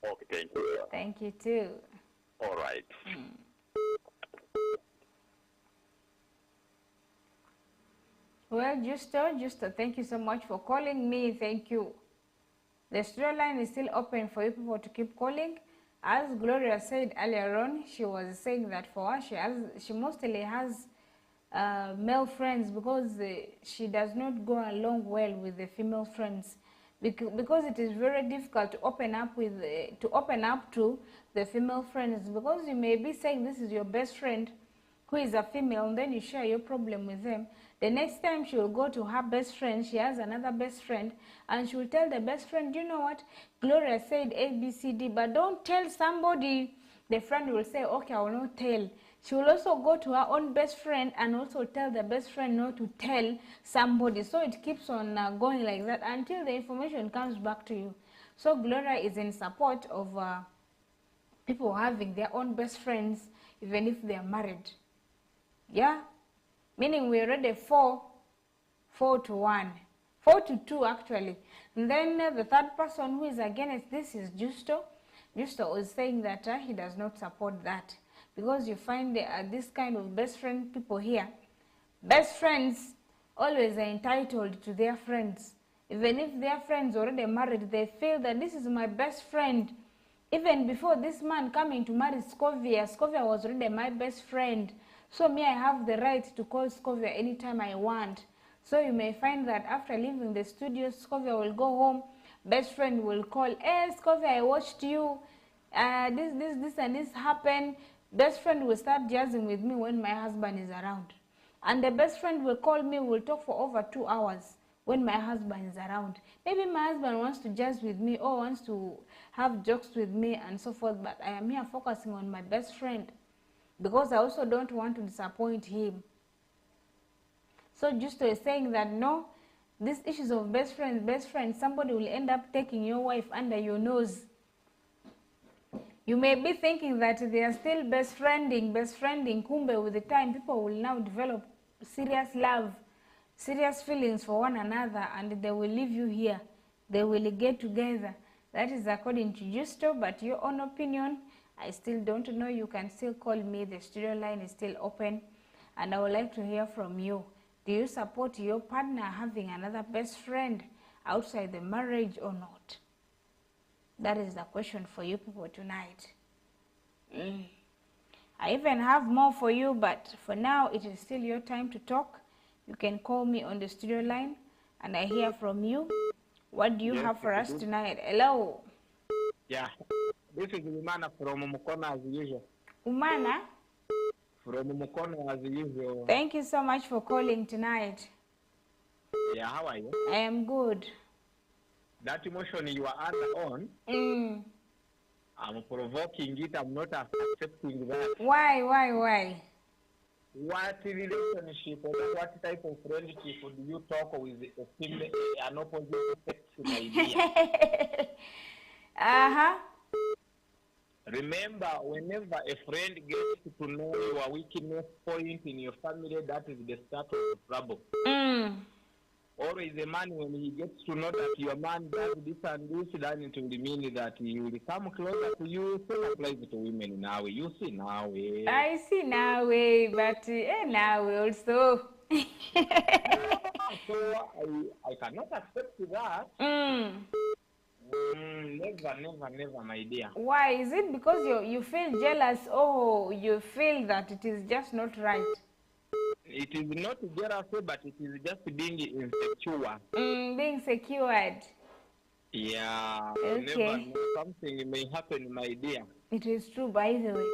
Okay, thank you. Thank you too. All right. Well, Justo, thank you so much for calling me. Thank you. The studio line is still open for you people to keep calling. As Gloria said earlier on, she was saying that for her, she mostly has male friends because she does not go along well with the female friends, because it is very difficult to open up to the female friends, because you may be saying this is your best friend who is a female, and then you share your problem with them. The next time she will go to her best friend, she has another best friend, and she will tell the best friend, you know what, Gloria said A, B, C, D, but don't tell somebody. The friend will say, okay, I will not tell. She will also go to her own best friend and also tell the best friend not to tell somebody. So it keeps on going like that until the information comes back to you. So Gloria is in support of people having their own best friends, even if they are married. Yeah. meaning we're already 4-1, 4-2 actually. And then the third person who is against this is Justo. Justo is saying that he does not support that, because you find this kind of best friend people here. Best friends always are entitled to their friends. Even if their friends already married, they feel that this is my best friend. Even before this man coming to marry Scovia, Scovia was already my best friend. So me, I have the right to call Scovia anytime I want. So you may find that after leaving the studio, Scovia will go home, best friend will call, hey Scovia, I watched you, this and this happened. Best friend will start jazzing with me when my husband is around. And the best friend will call me, we'll talk for over 2 hours when my husband is around. Maybe my husband wants to jazz with me or wants to have jokes with me and so forth, but I am here focusing on my best friend because I also don't want to disappoint him. So Justo is saying that no, these issues of best friends, somebody will end up taking your wife under your nose. You may be thinking that they are still best friending, kumbe with the time people will now develop serious love, serious feelings for one another, and they will leave you here. They will get together. That is according to Justo, but your own opinion, I still don't know. You can still call me. The studio line is still open, and I would like to hear from you. Do you support your partner having another best friend outside the marriage or not? That is the question for you people tonight. I even have more for you, but for now, it is still your time to talk. You can call me on the studio line, and I hear from you. What do you have for us tonight? Hello. Yeah, this is Umana from Mukono as usual. Umana? From Mukono as usual. Thank you so much for calling tonight. Yeah, how are you? I am good. That emotion you are on, I'm provoking it, I'm not accepting that. Why? What relationship or what type of friendship do you talk with a female, an opposite sex idea? Remember, whenever a friend gets to know your weakness point in your family, that is the start of the trouble. Always a man, when he gets to know that your man does this and this, then it will mean that he will come closer to you. Same applies to women now. You see now. I see now, but now also. So I cannot accept that. Never, my dear. Why? Is it because you feel jealous or you feel that it is just not right? It is not jealousy, but it is just being insecure. Being secured. Yeah. Okay. Never know, something may happen, my dear. It is true, by the way.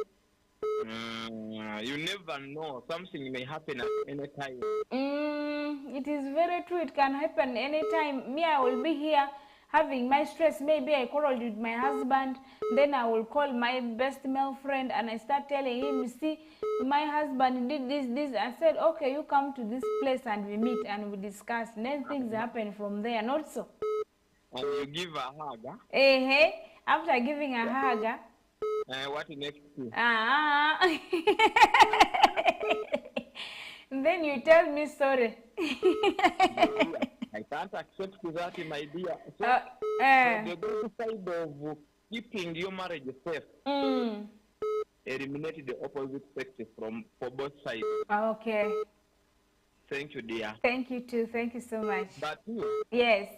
You never know. Something may happen at any time. It is very true. It can happen anytime. Me, I will be here having my stress. Maybe I quarreled with my husband. Then I will call my best male friend and I start telling him, see, my husband did this. I said, okay, you come to this place and we meet and we discuss. And then things happen from there. Not so. And you give a hug, huh? After giving a hug, what next? Then you tell me sorry. I can't accept that, my dear. So the good side of keeping your marriage safe, eliminate the opposite sex for both sides. Okay. Thank you, dear. Thank you too. Thank you so much. But you? Yes.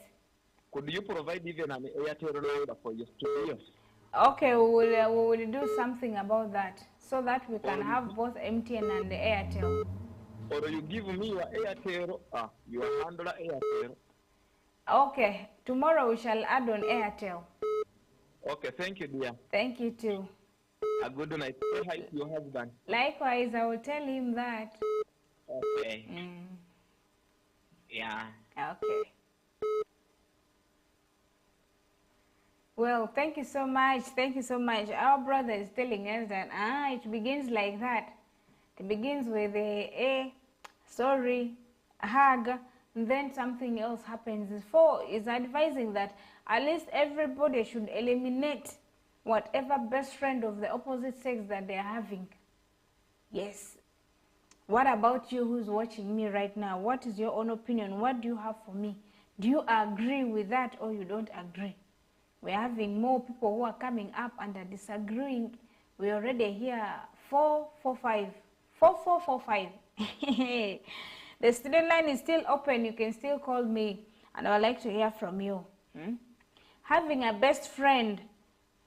Could you provide even an Airtel number for your studios? Okay, we will do something about that so that we can have both MTN and the Airtel. Or you give me your Airtel, your handler Airtel. Okay, tomorrow we shall add on Airtel. Okay, thank you, dear. Thank you too. A good night. Say hi to your husband. Likewise, I will tell him that. Okay. Yeah. Okay. Well, thank you so much. Thank you so much. Our brother is telling us that it begins like that. It begins with a sorry, a hug, and then something else happens. Is advising that at least everybody should eliminate whatever best friend of the opposite sex that they are having. Yes. What about you who's watching me right now? What is your own opinion? What do you have for me? Do you agree with that or you don't agree? We're having more people who are coming up and are disagreeing. We already hear 445. 4445. The student line is still open. You can still call me and I would like to hear from you. Having a best friend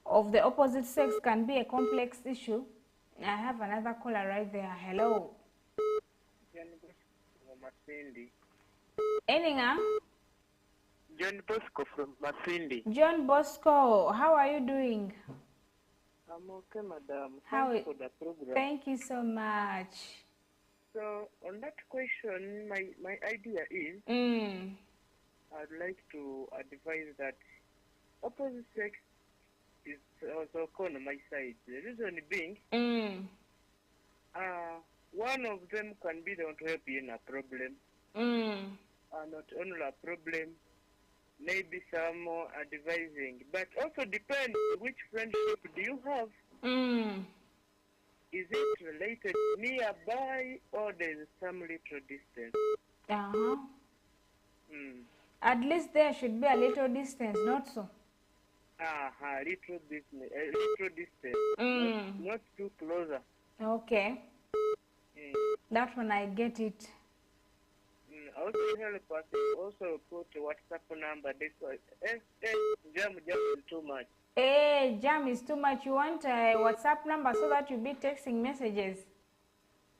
of the opposite sex can be a complex issue. I have another caller right there. Hello. Eninga? John Bosco from Masindi. John Bosco, how are you doing? I'm okay, madam. How Thanks for the program. Thank you so much. So, on that question, my idea is, I'd like to advise that opposite sex is also on my side. The reason being, one of them can be the one to help you in a problem. Not only a problem, maybe some more advising, but also depends which friendship do you have. Is it related nearby or there's some little distance? At least there should be a little distance, not so. Little distance. Not too closer. Okay. That one I get it. Also help us also put WhatsApp number. This was jam is too much. Jam is too much. You want a WhatsApp number so that you'll be texting messages?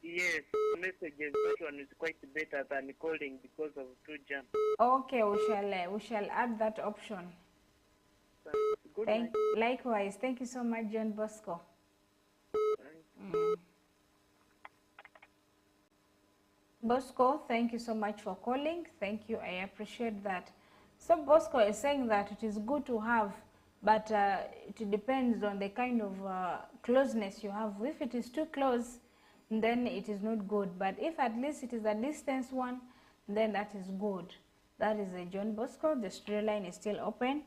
Yes, messages. That one is quite better than calling because of too jam. Okay, we shall add that option. Good night. Likewise. Thank you so much, John Bosco. Bosco, thank you so much for calling. Thank you. I appreciate that. So Bosco is saying that it is good to have, but it depends on the kind of closeness you have. If it is too close, then it is not good. But if at least it is a distance one, then that is good. That is a John Bosco. The studio line is still open.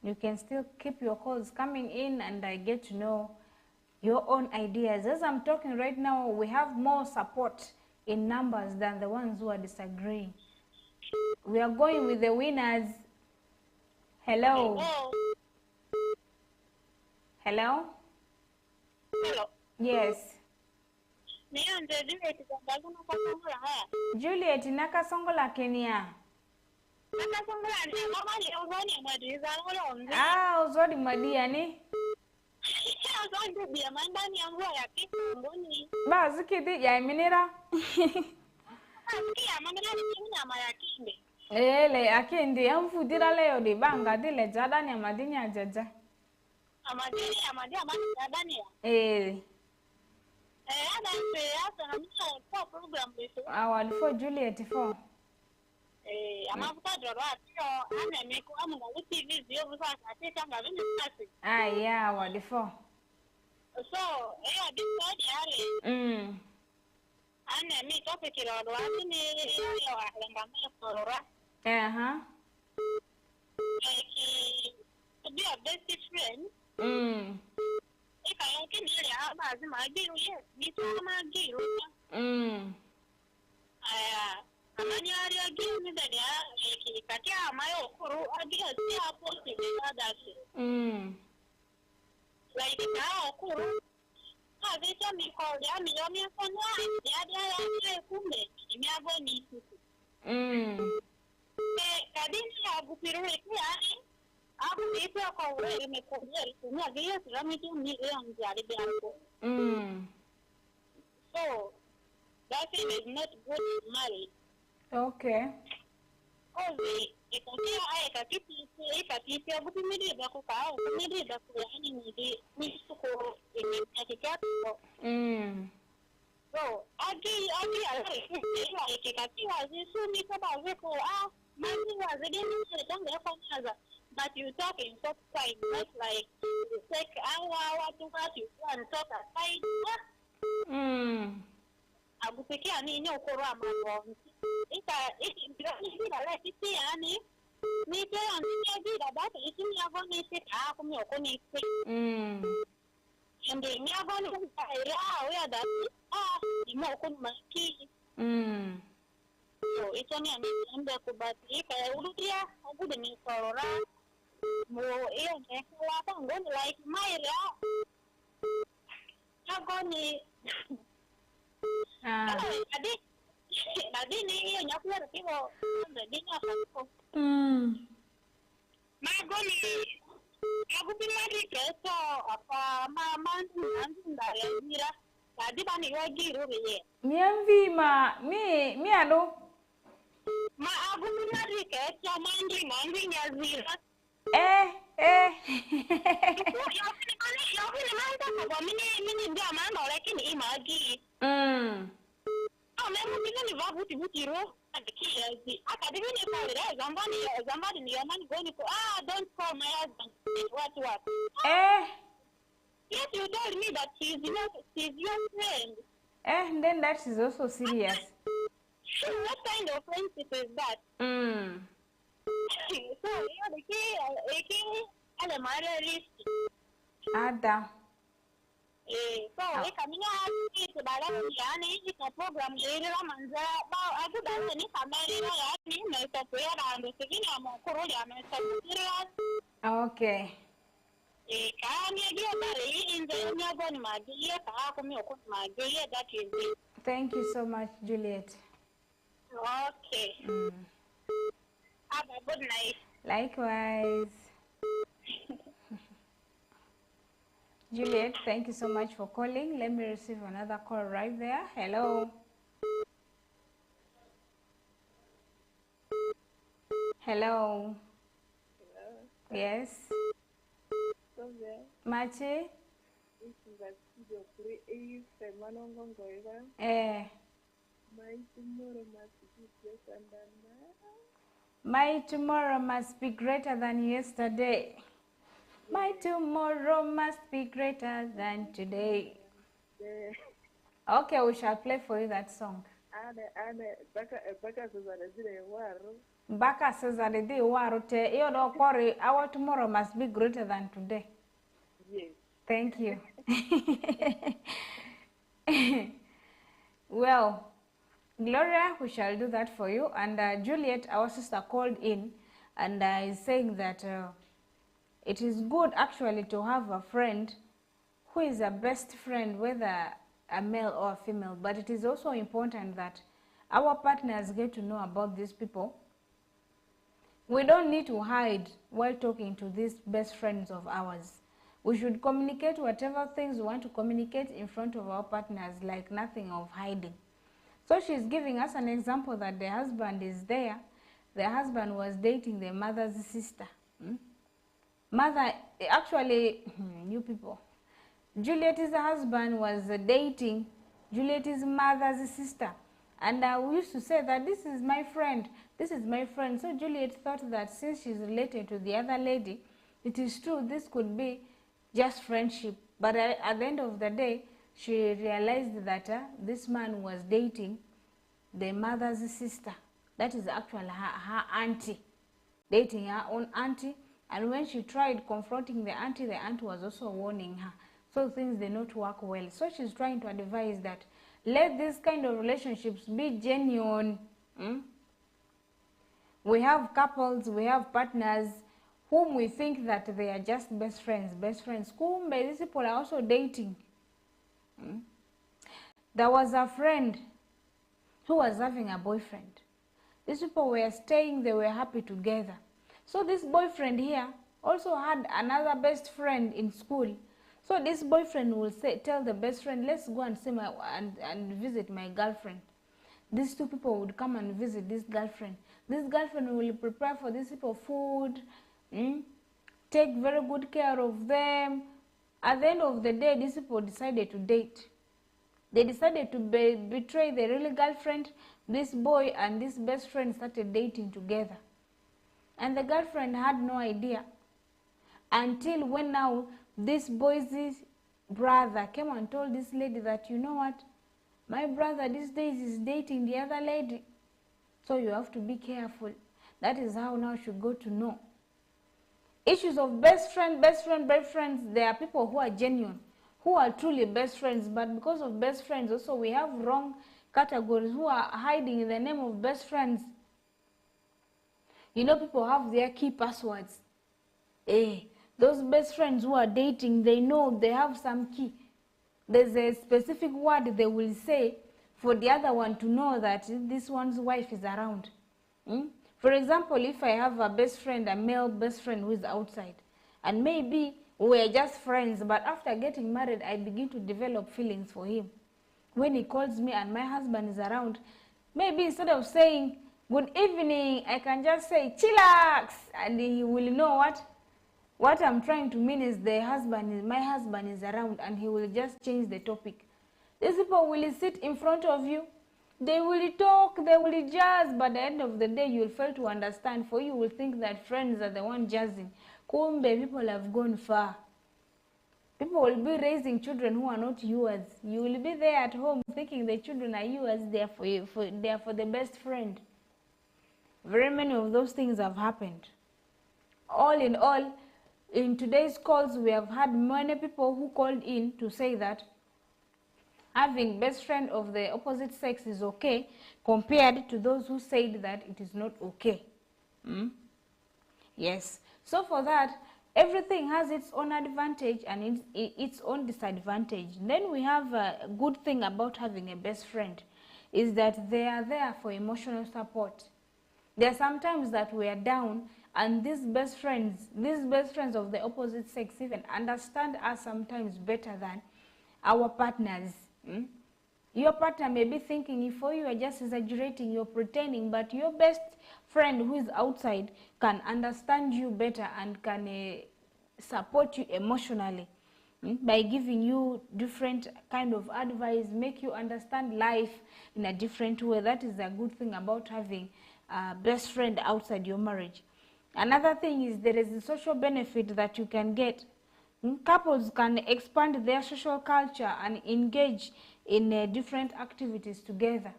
You can still keep your calls coming in and I get to know your own ideas. As I'm talking right now, we have more support in numbers than the ones who are disagreeing. We are going with the winners. Hello. Hello? Hello. Yes. Juliet nakasongola Kenya. Uzodi madia ni? Ba zikidi ya minira. Le akindi amfudira leo di banga dile jadani amadini ajaja. Amadi jadani. Award for Juliet 4. Yeah, what the for? So, to be a best friend. If I can so that is not good to marry. Okay. But you talk in soft time, not like you take hour to what you want to talk aside. Abusikia ni ukoro amabo. If and the Yaban where that more could key. So it's only a number, but if I would hear, I wouldn't need for around more like my Agony. I didn't hear your people the dinner. My golly, I would be married so my man and I didn't give it. Mienvi ma mi alo. Ma I would be married so minding as Eh. Don't call my husband. What? Yes, you told me that she's your friend. Then that is also serious. What kind of friendship is that? So you're the key, and a marriage. Ada. So we coming out to Balani, it's a program later on. I could have any family, and the beginning of Korea. Okay. Thank you so much, Juliet. Okay. Have a good night. Likewise. Juliet, thank you so much for calling. Let me receive another call right there. Hello. Hello. Yes. Machi? My tomorrow must be greater than yesterday. My tomorrow must be greater than today. Okay, we shall play for you that song. Baka says that the day warote yodo kwori our tomorrow must be greater than today. Yes. Thank you. Well, Gloria, we shall do that for you. And Juliet, our sister, called in and is saying that it is good actually to have a friend who is a best friend, whether a male or a female, but it is also important that our partners get to know about these people. We don't need to hide while talking to these best friends of ours. We should communicate whatever things we want to communicate in front of our partners, like nothing of hiding. So she's giving us an example that the husband is there. The husband was dating the mother's sister. Mother, actually, you people. Juliet's husband was dating Juliet's mother's sister. And we used to say that this is my friend, this is my friend. So Juliet thought that since she's related to the other lady, it is true this could be just friendship. But at the end of the day, she realized that this man was dating the mother's sister. That is actually her auntie, dating her own auntie. And when she tried confronting the aunt was also warning her. So things did not work well. So she's trying to advise that let these kind of relationships be genuine. We have couples, we have partners whom we think that they are just best friends. Kumbe, these people are also dating. There was a friend who was having a boyfriend. These people were staying, they were happy together. So this boyfriend here also had another best friend in school. So this boyfriend will tell the best friend, let's go and see and visit my girlfriend. These two people would come and visit this girlfriend. This girlfriend will prepare for these people food, take very good care of them. At the end of the day, these people decided to date. They decided to betray the real girlfriend. This boy and this best friend started dating together. And the girlfriend had no idea until when now this boy's brother came and told this lady that, you know what, my brother these days is dating the other lady. So you have to be careful. That is how now she got to know. Issues of best friends, there are people who are genuine. who are truly best friends, but because of best friends also we have wrong categories who are hiding in the name of best friends. You know, people have their key passwords. Those best friends who are dating, they know they have some key. There's a specific word they will say for the other one to know that this one's wife is around. For example, if I have a best friend, a male best friend who is outside, and maybe we're just friends, but after getting married, I begin to develop feelings for him. When he calls me and my husband is around, maybe instead of saying, good evening, I can just say, chillax, and he will know what I'm trying to mean is my husband is around, and he will just change the topic. These people will sit in front of you, they will talk, they will jazz, but at the end of the day, you will fail to understand, for you will think that friends are the one jazzing. Kumbe, people have gone far. People will be raising children who are not yours. You will be there at home thinking the children are yours, they are for you, they are for the best friend. Very many of those things have happened. All in all, in today's calls, we have had many people who called in to say that having best friend of the opposite sex is okay, compared to those who said that it is not okay. Yes. So for that, everything has its own advantage and its own disadvantage. Then we have a good thing about having a best friend is that they are there for emotional support. There are sometimes that we are down, and these best friends of the opposite sex even understand us sometimes better than our partners. Your partner may be thinking, for you are just exaggerating, you're pretending, but your best friend who is outside can understand you better and can support you emotionally by giving you different kind of advice, make you understand life in a different way. That is a good thing about having a best friend outside your marriage. Another thing is there is a social benefit that you can get. Couples can expand their social culture and engage in different activities together.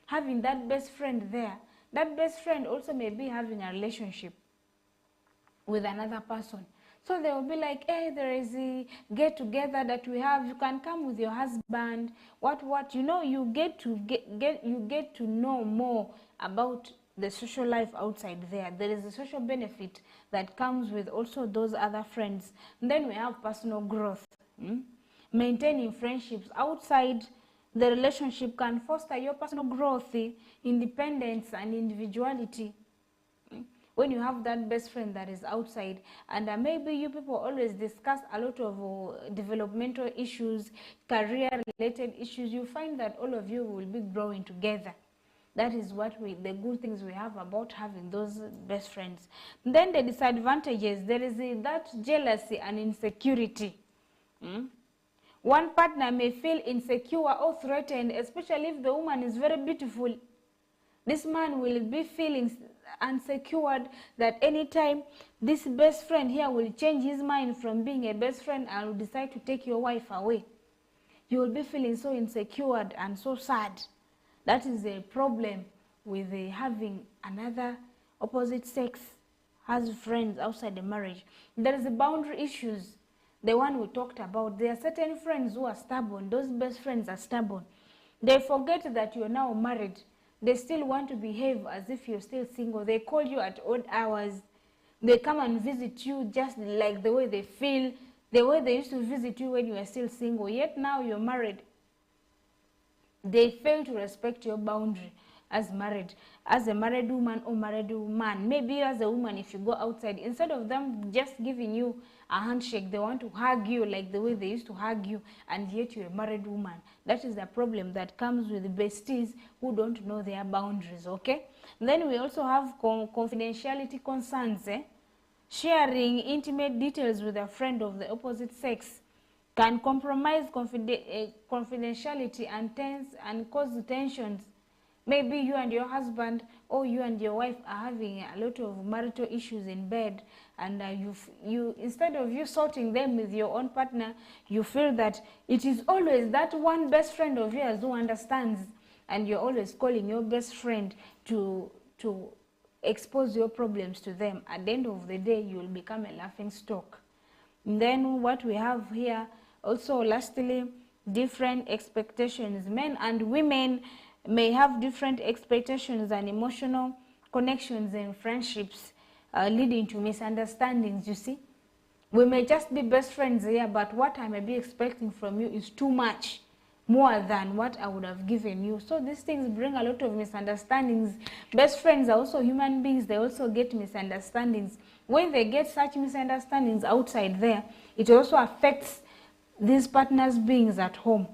Having that best friend there, that best friend also may be having a relationship with another person. So they will be like, hey, there is a get together that we have. You can come with your husband. You know, you get to know more about the social life outside there. There is a social benefit that comes with also those other friends. And then we have personal growth. Maintaining friendships outside the relationship can foster your personal growth, independence, and individuality. When you have that best friend that is outside, and maybe you people always discuss a lot of developmental issues, career-related issues, you find that all of you will be growing together. That is the good things we have about having those best friends. Then the disadvantages, there is that jealousy and insecurity. One partner may feel insecure or threatened, especially if the woman is very beautiful. This man will be feeling unsecured that anytime this best friend here will change his mind from being a best friend and will decide to take your wife away. You will be feeling so insecure and so sad. That is a problem with having another opposite sex as friends outside the marriage. There is the boundary issues, the one we talked about. There are certain friends who are stubborn. Those best friends are stubborn. They forget that you're now married. They still want to behave as if you're still single. They call you at odd hours. They come and visit you just like the way they feel, the way they used to visit you when you were still single. Yet now you're married. They fail to respect your boundary as a married woman or married man. Maybe as a woman, if you go outside, instead of them just giving you a handshake, they want to hug you like the way they used to hug you, and yet you're a married woman. That is the problem that comes with the besties who don't know their boundaries, okay? Then we also have confidentiality concerns. Sharing intimate details with a friend of the opposite sex can compromise confidentiality and cause tensions. Maybe you and your husband or you and your wife are having a lot of marital issues in bed, and you instead of you sorting them with your own partner, you feel that it is always that one best friend of yours who understands, and you're always calling your best friend to expose your problems to them. At the end of the day, you will become a laughing stock. And then what we have here Also, lastly, different expectations. Men and women may have different expectations and emotional connections and friendships, leading to misunderstandings, you see. We may just be best friends here, but what I may be expecting from you is too much, more than what I would have given you. So these things bring a lot of misunderstandings. Best friends are also human beings. They also get misunderstandings. When they get such misunderstandings outside there, it also affects these partners' beings at home.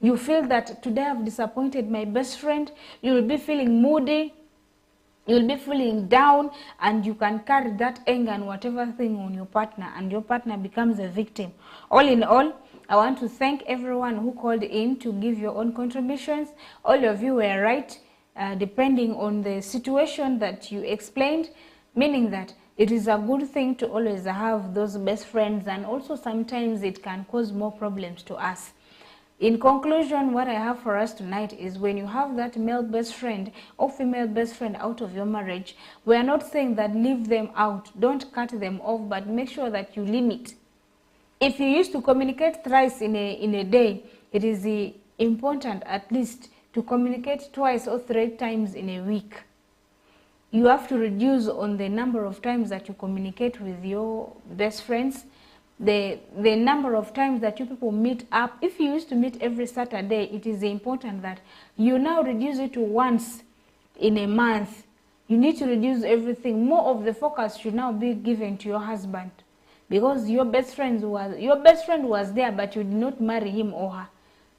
You feel that today I've disappointed my best friend. You will be feeling moody. You'll be feeling down, and you can carry that anger and whatever thing on your partner, and your partner becomes a victim. All in all, I want to thank everyone who called in to give your own contributions. All of you were right, depending on the situation that you explained, meaning that it is a good thing to always have those best friends, and also sometimes it can cause more problems to us. In conclusion, what I have for us tonight is when you have that male best friend or female best friend out of your marriage, we are not saying that leave them out, don't cut them off, but make sure that you limit. If you used to communicate thrice in a day, it is important at least to communicate twice or 3 times in a week. You have to reduce on the number of times that you communicate with your best friends, the number of times that you people meet up. If you used to meet every Saturday, it is important that you now reduce it to once in a month. You need to reduce everything. More of the focus should now be given to your husband, because your best friend was there, but you did not marry him or her.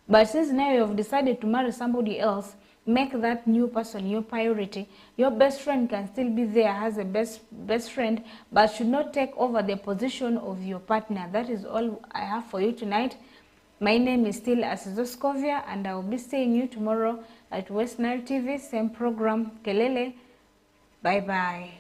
But since now you have decided to marry somebody else, make that new person your priority. Your best friend can still be there as a best friend, but should not take over the position of your partner. That is all I have for you tonight. My name is still Asizoskovia, and I will be seeing you tomorrow at West Nile TV, same program, Kelele. Bye-bye.